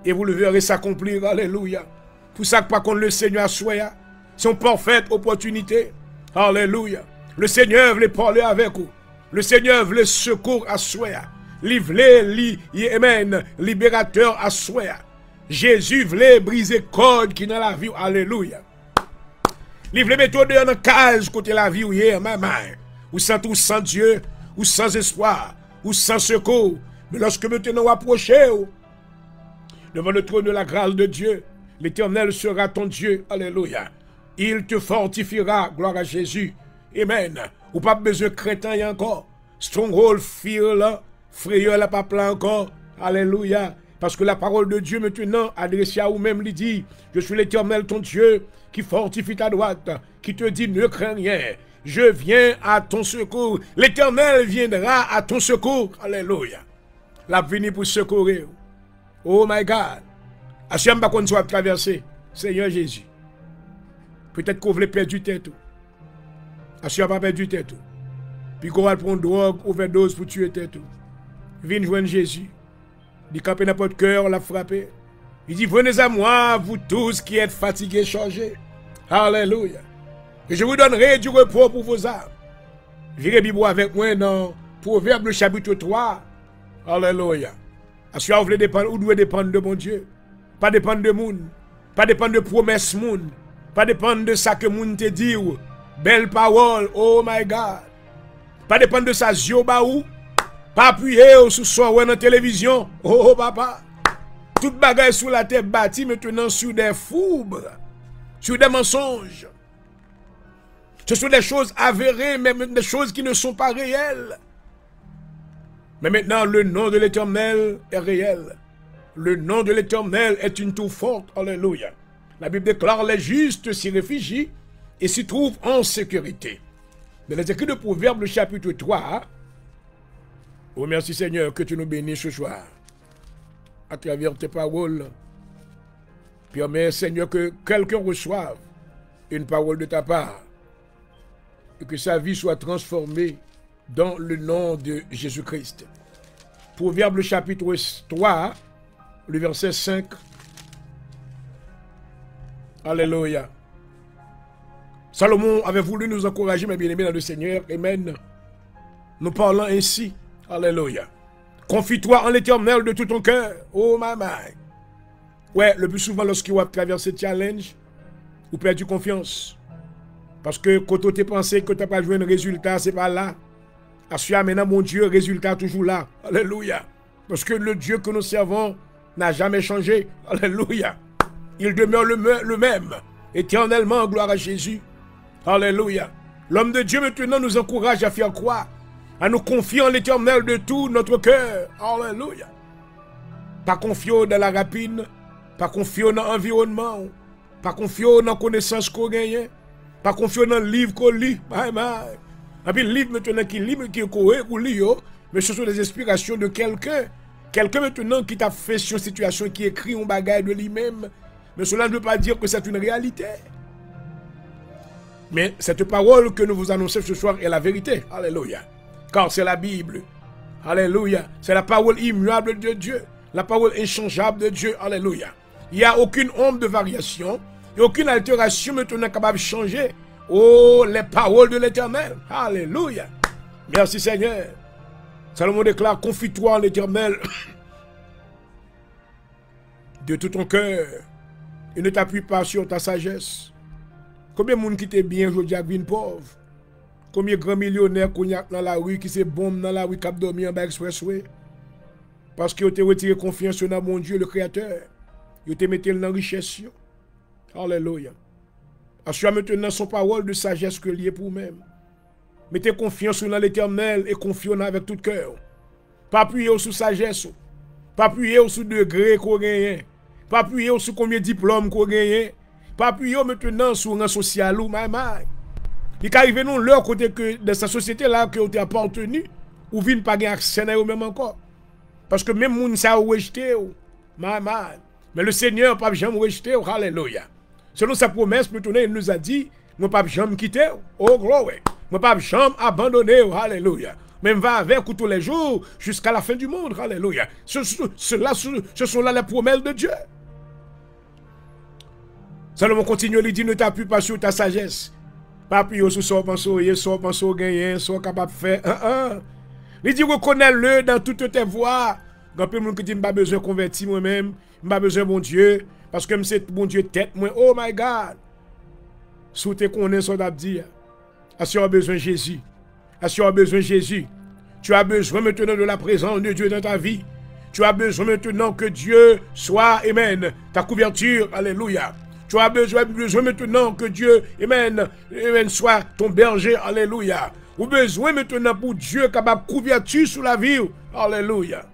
et vous le verrez s'accomplir, alléluia. Pour ça que par contre le Seigneur soit son parfaite opportunité, alléluia. Le Seigneur voulait parler avec vous. Le Seigneur voulait secours à soi. Amen. Libérateur à soi. Jésus voulait briser code qui dans la vie. Alléluia. Il voulait mettre dans la cage côté la vie. Maman. Ou sans Dieu, ou sans espoir, ou sans secours. Mais lorsque maintenant vous approchez devant le trône de la grâce de Dieu, l'Éternel sera ton Dieu. Alléluia. Il te fortifiera. Gloire à Jésus. Amen. Ou pas besoin de crétin encore. Stronghold, fear là. Frayeur là pas plein encore. Alléluia. Parce que la parole de Dieu maintenant adressée à vous-même lui dit, je suis l'Éternel ton Dieu qui fortifie ta droite, qui te dit ne crains rien. Je viens à ton secours. L'Éternel viendra à ton secours. Alléluia. La venue pour secourir. Oh my God. Assume pas qu'on soit traversé. Seigneur Jésus. Peut-être qu'on voulait perdre du tête. Assume pas perdre du tête. Puis qu'on va prendre drogue, overdose pour tuer tête. Viens joindre Jésus. Il campe dans votre cœur, l'a frappé. Il dit, venez à moi, vous tous qui êtes fatigués, chargés. Alléluia. Et je vous donnerai du repos pour vos âmes. Virez Bible avec moi dans Proverbe chapitre 3. Alléluia. Est-ce que vous voulez dépendre, ou devez dépendre de mon Dieu? Pas dépendre de moun. Pas dépendre de promesses moun. Pas dépendre de ça que moun te dit. Belle parole, oh my God. Pas dépendre de ça, ziobaou. Pas appuyer sur son dans la télévision. Oh papa. Toute bagaille sous la terre bâtie maintenant sur des foubres. Sur des mensonges. Ce sont des choses avérées, mais des choses qui ne sont pas réelles. Mais maintenant, le nom de l'Éternel est réel. Le nom de l'Éternel est une tour forte. Alléluia. La Bible déclare les justes s'y réfugient et s'y trouvent en sécurité. Dans les écrits de Proverbes, chapitre 3, oh merci Seigneur que tu nous bénisses ce soir. À travers tes paroles. Permets Seigneur que quelqu'un reçoive une parole de ta part. Et que sa vie soit transformée dans le nom de Jésus-Christ. Proverbe chapitre 3, le verset 5. Alléluia. Salomon avait voulu nous encourager, mes bien-aimés dans le Seigneur. Amen. Nous parlons ainsi. Alléluia. Confie-toi en l'Éternel de tout ton cœur. Oh maman. Ouais, le plus souvent lorsqu'il va traverser le challenge, vous perdez confiance. Parce que quand tu pensé que tu n'as pas joué un résultat, c'est pas là. Assure maintenant mon Dieu, résultat toujours là. Alléluia. Parce que le Dieu que nous servons n'a jamais changé. Alléluia. Il demeure le même. Éternellement, gloire à Jésus. Alléluia. L'homme de Dieu maintenant nous encourage à faire quoi? À nous confier en l'Éternel de tout notre cœur. Alléluia. Pas confier dans la rapine. Pas confier dans l'environnement. Pas confier dans la connaissance qu'on gagne. Pas confier dans le livre qu'on lit. Et puis le livre maintenant qui lit, qui est correct ou lit, mais ce sont des inspirations de quelqu'un. Quelqu'un maintenant qui t'a fait sur une situation, qui écrit un bagage de lui-même, mais cela ne veut pas dire que c'est une réalité. Mais cette parole que nous vous annonçons ce soir est la vérité. Alléluia. Car c'est la Bible. Alléluia. C'est la parole immuable de Dieu. La parole inchangeable de Dieu. Alléluia. Il n'y a aucune ombre de variation. Et aucune altération maintenant capable de changer. Oh, les paroles de l'Éternel. Alléluia. Merci Seigneur. Salomon déclare, confie-toi en l'Éternel de tout ton cœur et ne t'appuie pas sur ta sagesse. Combien de monde qui était bien aujourd'hui avec une pauvre? Combien de grands millionnaires qu'on y a dans la rue qui se bombent dans la rue qui ont dormi en bas expressway? Parce qu'ils ont retiré confiance dans mon Dieu, le Créateur. Ils ont mis dans la richesse. Alléluia. Assure maintenant son parole de sagesse que lié pour même. Mettez confiance dans l'Éternel et confiez avec tout cœur. Pas appuyer sur sagesse. Pas appuyer sur degré qu'on gagne. Pas appuyer sur combien de diplômes qu'on gagne. Pas appuyer maintenant sur un rang social ou maman. Il arrive nous leur côté que de cette société là que vous avez appartenu ou vient pas gagner accès à eux même encore. Parce que même moun ça rejeté maman. Mais le Seigneur pas jamais rejeté. Alléluia. Selon sa promesse, il nous a dit, moi pas jamais quitter. Oh gloire. Moi pas jamais abandonner. Alléluia. Même va avec tous les jours jusqu'à la fin du monde. Alléluia. Ce sont là les promesses de Dieu. Salomon continue, il dit, ne t'appuie pas sur ta sagesse. Pas appuyer sur son pensée, son pensée gagner, son capable de faire. Il dit, reconnais-le dans toutes tes voies. Quand peu de monde qui dit, je n'ai pas besoin de convertir moi-même, je n'ai pas besoin de mon Dieu, parce que c'est mon Dieu tête, moi, oh my God. Sous tes connaissances, son d'abdi. As-tu as besoin de Jésus? As-tu as besoin de Jésus? Tu as besoin maintenant de la présence de Dieu dans ta vie. Tu as besoin maintenant que Dieu soit, amen, ta couverture, alléluia. Tu as besoin maintenant que Dieu, amen, soit ton berger, alléluia. Ou besoin maintenant pour Dieu capable de couverture sur la vie, alléluia.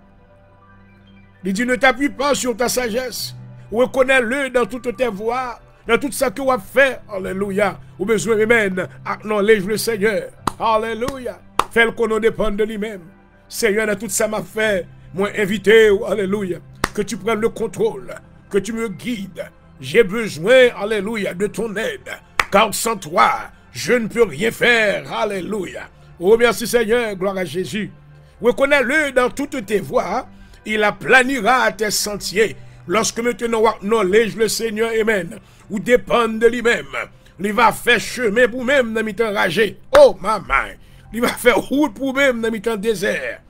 Il dit, ne t'appuie pas sur ta sagesse. Reconnais-le dans toutes tes voies, dans tout ça que tu as fait, alléluia. Ou besoin, amen, acknowledge le Seigneur, alléluia. Fais le qu'on dépend de lui-même. Seigneur, dans tout ça m'a fait, moi invité, alléluia, que tu prennes le contrôle, que tu me guides. J'ai besoin, alléluia, de ton aide, car sans toi, je ne peux rien faire, alléluia. Oh, merci Seigneur, gloire à Jésus. Reconnais-le dans toutes tes voies, il aplanira tes sentiers. Lorsque maintenant on acknowledge le Seigneur, amen, ou dépend de lui-même, il va faire chemin pour même dans le temps ragé. Oh, maman, il va faire route pour même dans le temps désert.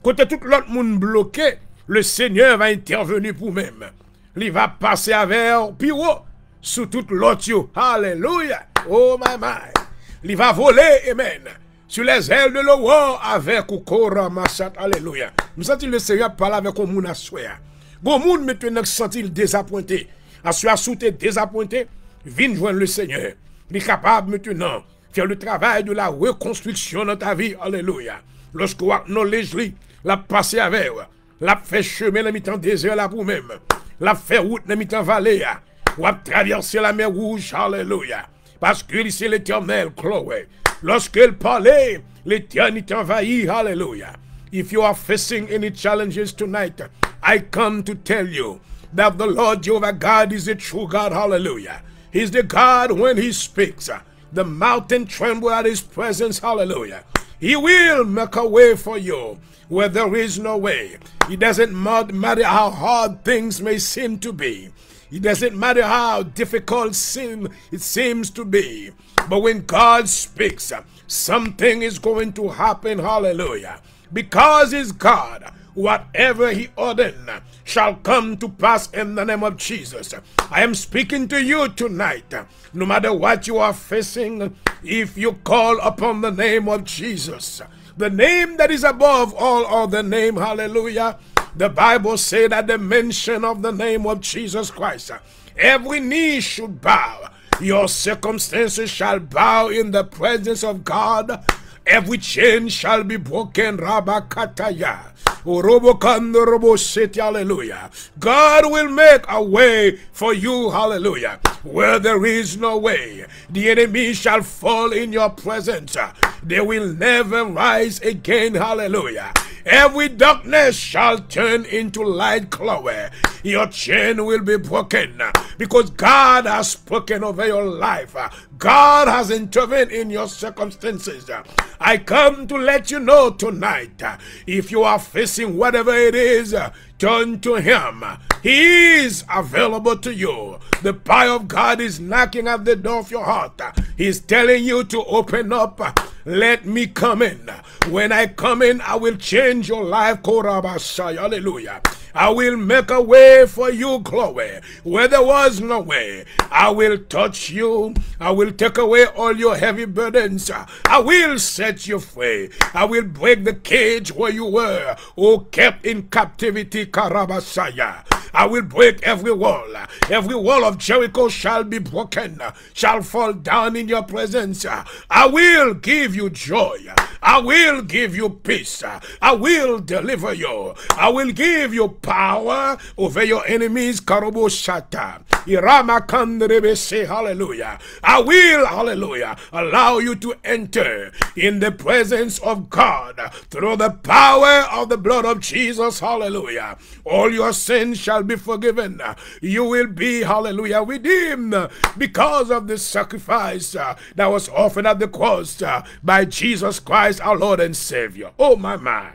Quand tout l'autre monde bloqué, le Seigneur va intervenir pour même. Il va passer avec Piro sous toute l'autre. Alléluia. Oh maman. Il va voler, amen, sur les ailes de l'eau avec Kora Massat. Alléluia. Nous sentons le Seigneur parler avec un monde à soi. Bon monde maintenant sent-il désappointé. À soi sous tes désappointé, viens joindre le Seigneur. Il est capable maintenant de faire le travail de la reconstruction dans ta vie. Alléluia. Lorsque vous acknowledge lui, la passer avec, la fait chemin dans le temps désert là pour même. La fait route dans le vallée, ou a traversé la mer rouge, alléluia. Parce que c'est l'Éternel, Chloé. Lorsqu'il parlait, l'éternité envahit, alléluia. If you are facing any challenges tonight, I come to tell you that the Lord Jehovah God is the true God, hallelujah. He's the God when he speaks. The mountain tremble at his presence, hallelujah. He will make a way for you where there is no way. It doesn't matter how hard things may seem to be. It doesn't matter how difficult it seems to be. But when God speaks, something is going to happen, hallelujah. Because he's God, whatever he ordained shall come to pass in the name of Jesus. I am speaking to you tonight. No matter what you are facing, if you call upon the name of Jesus, the name that is above all other name, hallelujah. The Bible says that the mention of the name of Jesus Christ, every knee should bow. Your circumstances shall bow in the presence of God. Every chain shall be broken. Rabakataya. Hallelujah. God will make a way for you, hallelujah, where there is no way. The enemy shall fall in your presence. They will never rise again, hallelujah. Every darkness shall turn into light, Chloe. Your chain will be broken because God has spoken over your life. God has intervened in your circumstances. I come to let you know tonight, if you are facing whatever it is, turn to Him. He is available to you. The power of God is knocking at the door of your heart. He's telling you to open up. Let me come in. When I come in, I will change your life. Hallelujah. I will make a way for you, Chloe, where there was no way. I will touch you. I will take away all your heavy burdens. I will set you free. I will break the cage where you were, oh, kept in captivity, Karabasaya. I will break every wall. Every wall of Jericho shall be broken, shall fall down in your presence. I will give you joy. I will give you peace. I will deliver you. I will give you power over your enemies. Karobo Shata. Hallelujah. I will, hallelujah, allow you to enter in the presence of God through the power of the blood of Jesus. Hallelujah. All your sins shall be forgiven. You will be, hallelujah, redeemed because of the sacrifice that was offered at the cross by Jesus Christ, our Lord and Savior. Oh, my.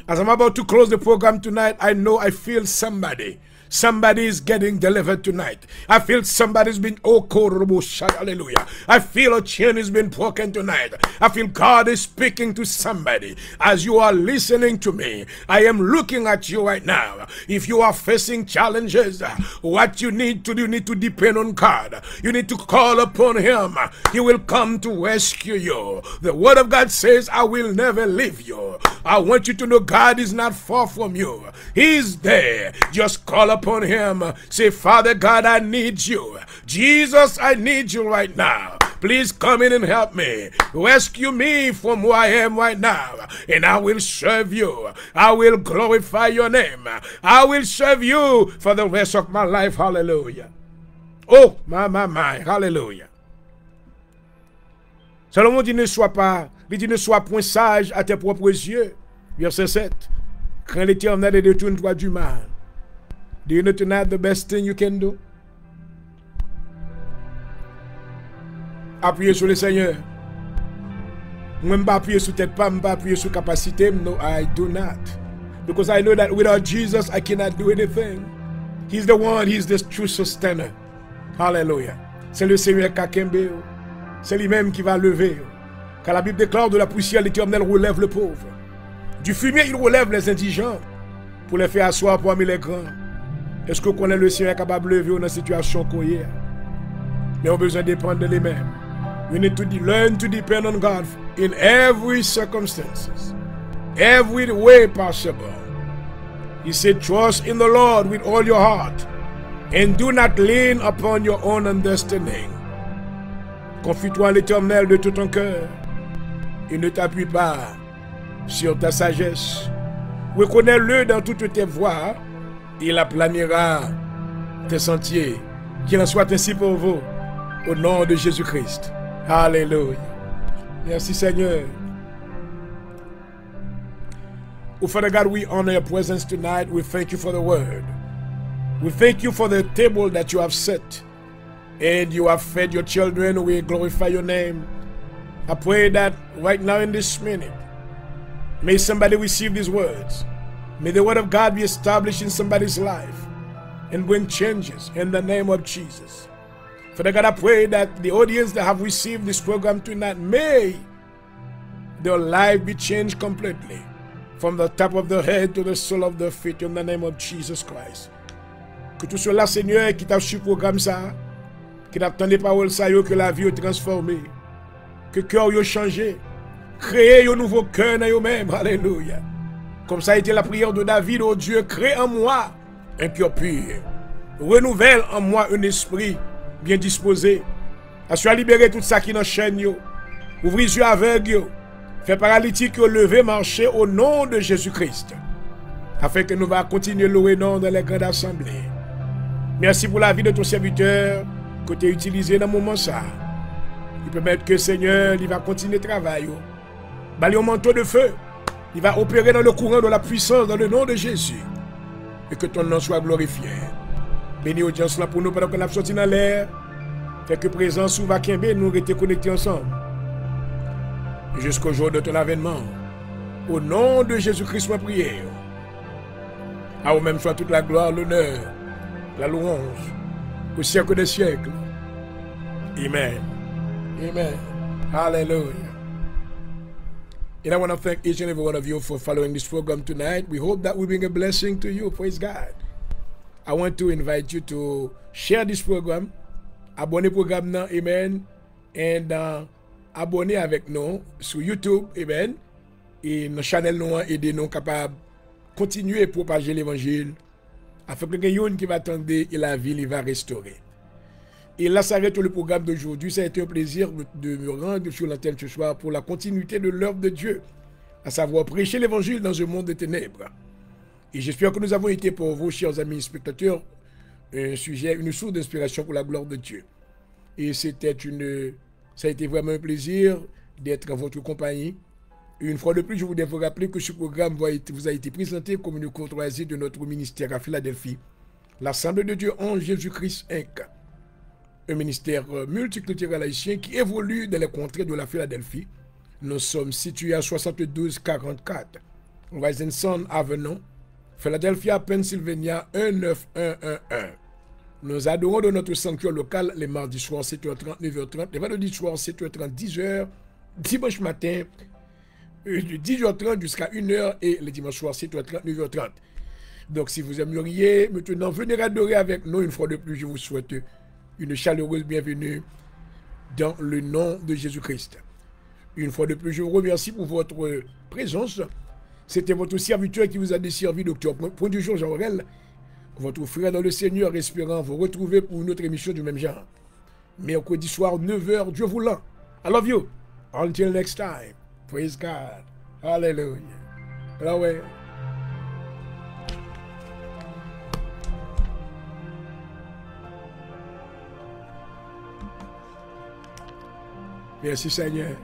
As I'm about to close the program tonight, I feel somebody. Somebody is getting delivered tonight. I feel somebody's been, hallelujah. I feel a chain has been broken tonight. I feel God is speaking to somebody. As you are listening to me, I am looking at you right now. If you are facing challenges, what you need to do, you need to depend on God. You need to call upon Him. He will come to rescue you. The Word of God says, I will never leave you. I want you to know God is not far from you. He's there. Just call upon Him. Say, Father God, I need you. Jesus, I need you right now. Please come in and help me. Rescue me from who I am right now. And I will serve you. I will glorify your name. I will serve you for the rest of my life. Hallelujah. Oh, my. Hallelujah. Salomon dit ne sois point sage à tes propres yeux. Verset 7. Crains l'Éternel et détourne-toi du mal. Do you know tonight the best thing you can do? Appuyer sur le Seigneur. Moi, je ne pas appuyer sur tête, pas appuyer sur capacité. No, I do not. Because I know that without Jesus, I cannot do anything. He's the one, He's the true sustainer. Hallelujah. C'est le Seigneur qui a kembe. C'est lui-même qui va lever. Car la Bible déclare, de la poussière, l'Éternel relève le pauvre. Du fumier, il relève les indigents pour les faire asseoir parmi les grands. Est-ce que vous connaissez le Seigneur capable de lever dans la situation qu'on y est? Mais on a besoin de dépendre de lui-même. We need to learn to depend on God in every circumstances, every way possible. He said, trust in the Lord with all your heart and do not lean upon your own understanding. Confie-toi en l'Éternel de tout ton cœur et ne t'appuie pas sur ta sagesse. Reconnais-le dans toutes tes voies, il aplanira tes sentiers. Qu'il en soit ainsi pour vous, au nom de Jésus-Christ. Alléluia. Merci Seigneur. Oh Father God, we honor your presence tonight. We thank you for the word. We thank you for the table that you have set. And you have fed your children. We glorify your name. I pray that right now in this minute, may somebody receive these words. May the word of God be established in somebody's life and bring changes in the name of Jesus. Father God, I pray that the audience that have received this program tonight, may their life be changed completely from the top of their head to the sole of their feet in the name of Jesus Christ. Que tout cela, Seigneur, qui t'a su programme ça, qui t'a entendu paroles ça, que la vie est transformée, que cœur est changé, créer un nouveau cœur dans eux-mêmes. Alléluia. Comme ça a été la prière de David, oh Dieu, crée en moi un cœur pur. Renouvelle en moi un esprit bien disposé. Assure à libérer tout ça qui nous chaîne. Ouvre les yeux aveugles. Fait paralytique lever, marcher au nom de Jésus-Christ. Afin que nous va continuer louer nom dans les grandes assemblées. Merci pour la vie de ton serviteur que tu as utilisé dans le moment ça. Il permet que Seigneur, il va continuer le travail. Bali un manteau de feu Il va opérer dans le courant de la puissance dans le nom de Jésus. Et que ton nom soit glorifié. Bénis audience là pour nous pendant qu'on a sorti dans l'air. Fait que présence ou va nous rester connectés ensemble. Jusqu'au jour de ton avènement. Au nom de Jésus-Christ, ma prière. À vous-même soit toute la gloire, l'honneur, la louange, au siècle des siècles. Amen. Amen. Hallelujah. And I want to thank each and every one of you for following this program tonight. We hope that we bring a blessing to you. Praise God. I want to invite you to share this program. Abonnez programme nan, amen. And abonnez avec nous sur YouTube, amen. Et notre channel nous aider nous capable continuer à propager l'évangile afin que quelqu'un qui va attendre et la ville il va restaurer. Et là s'arrête le programme d'aujourd'hui. Ça a été un plaisir de me rendre sur l'antenne ce soir pour la continuité de l'œuvre de Dieu, à savoir prêcher l'évangile dans un monde de ténèbres. Et j'espère que nous avons été pour vous, chers amis spectateurs, un sujet, une source d'inspiration pour la gloire de Dieu. Et ça a été vraiment un plaisir d'être en votre compagnie. Une fois de plus, je voudrais vous rappeler que ce programme vous a été présenté comme une courtoisie de notre ministère à Philadelphie, l'Assemblée de Dieu en Jésus-Christ Inc., un ministère multiculturel haïtien qui évolue dans les contrées de la Philadelphie. Nous sommes situés à 7244 Rising Avenue, Philadelphia, Pennsylvania 19111. Nous adorons de notre sanctuaire local les mardis soirs 7h30, 9h30, les vendredis soirs 7h30, 10h, dimanche matin de 10h30 jusqu'à 1h et le dimanche soir 7h30, 9h30. Donc si vous aimeriez maintenant venir adorer avec nous une fois de plus, je vous souhaite une chaleureuse bienvenue dans le nom de Jésus-Christ. Une fois de plus, je vous remercie pour votre présence. C'était votre serviteur qui vous a desservi, Docteur Point du jour, Jean-Aurel, votre frère dans le Seigneur, espérant vous retrouver pour une autre émission du même genre. Mercredi soir, 9h, Dieu voulant. I love you. Until next time. Praise God. Hallelujah. Ah ouais. Merci Seigneur.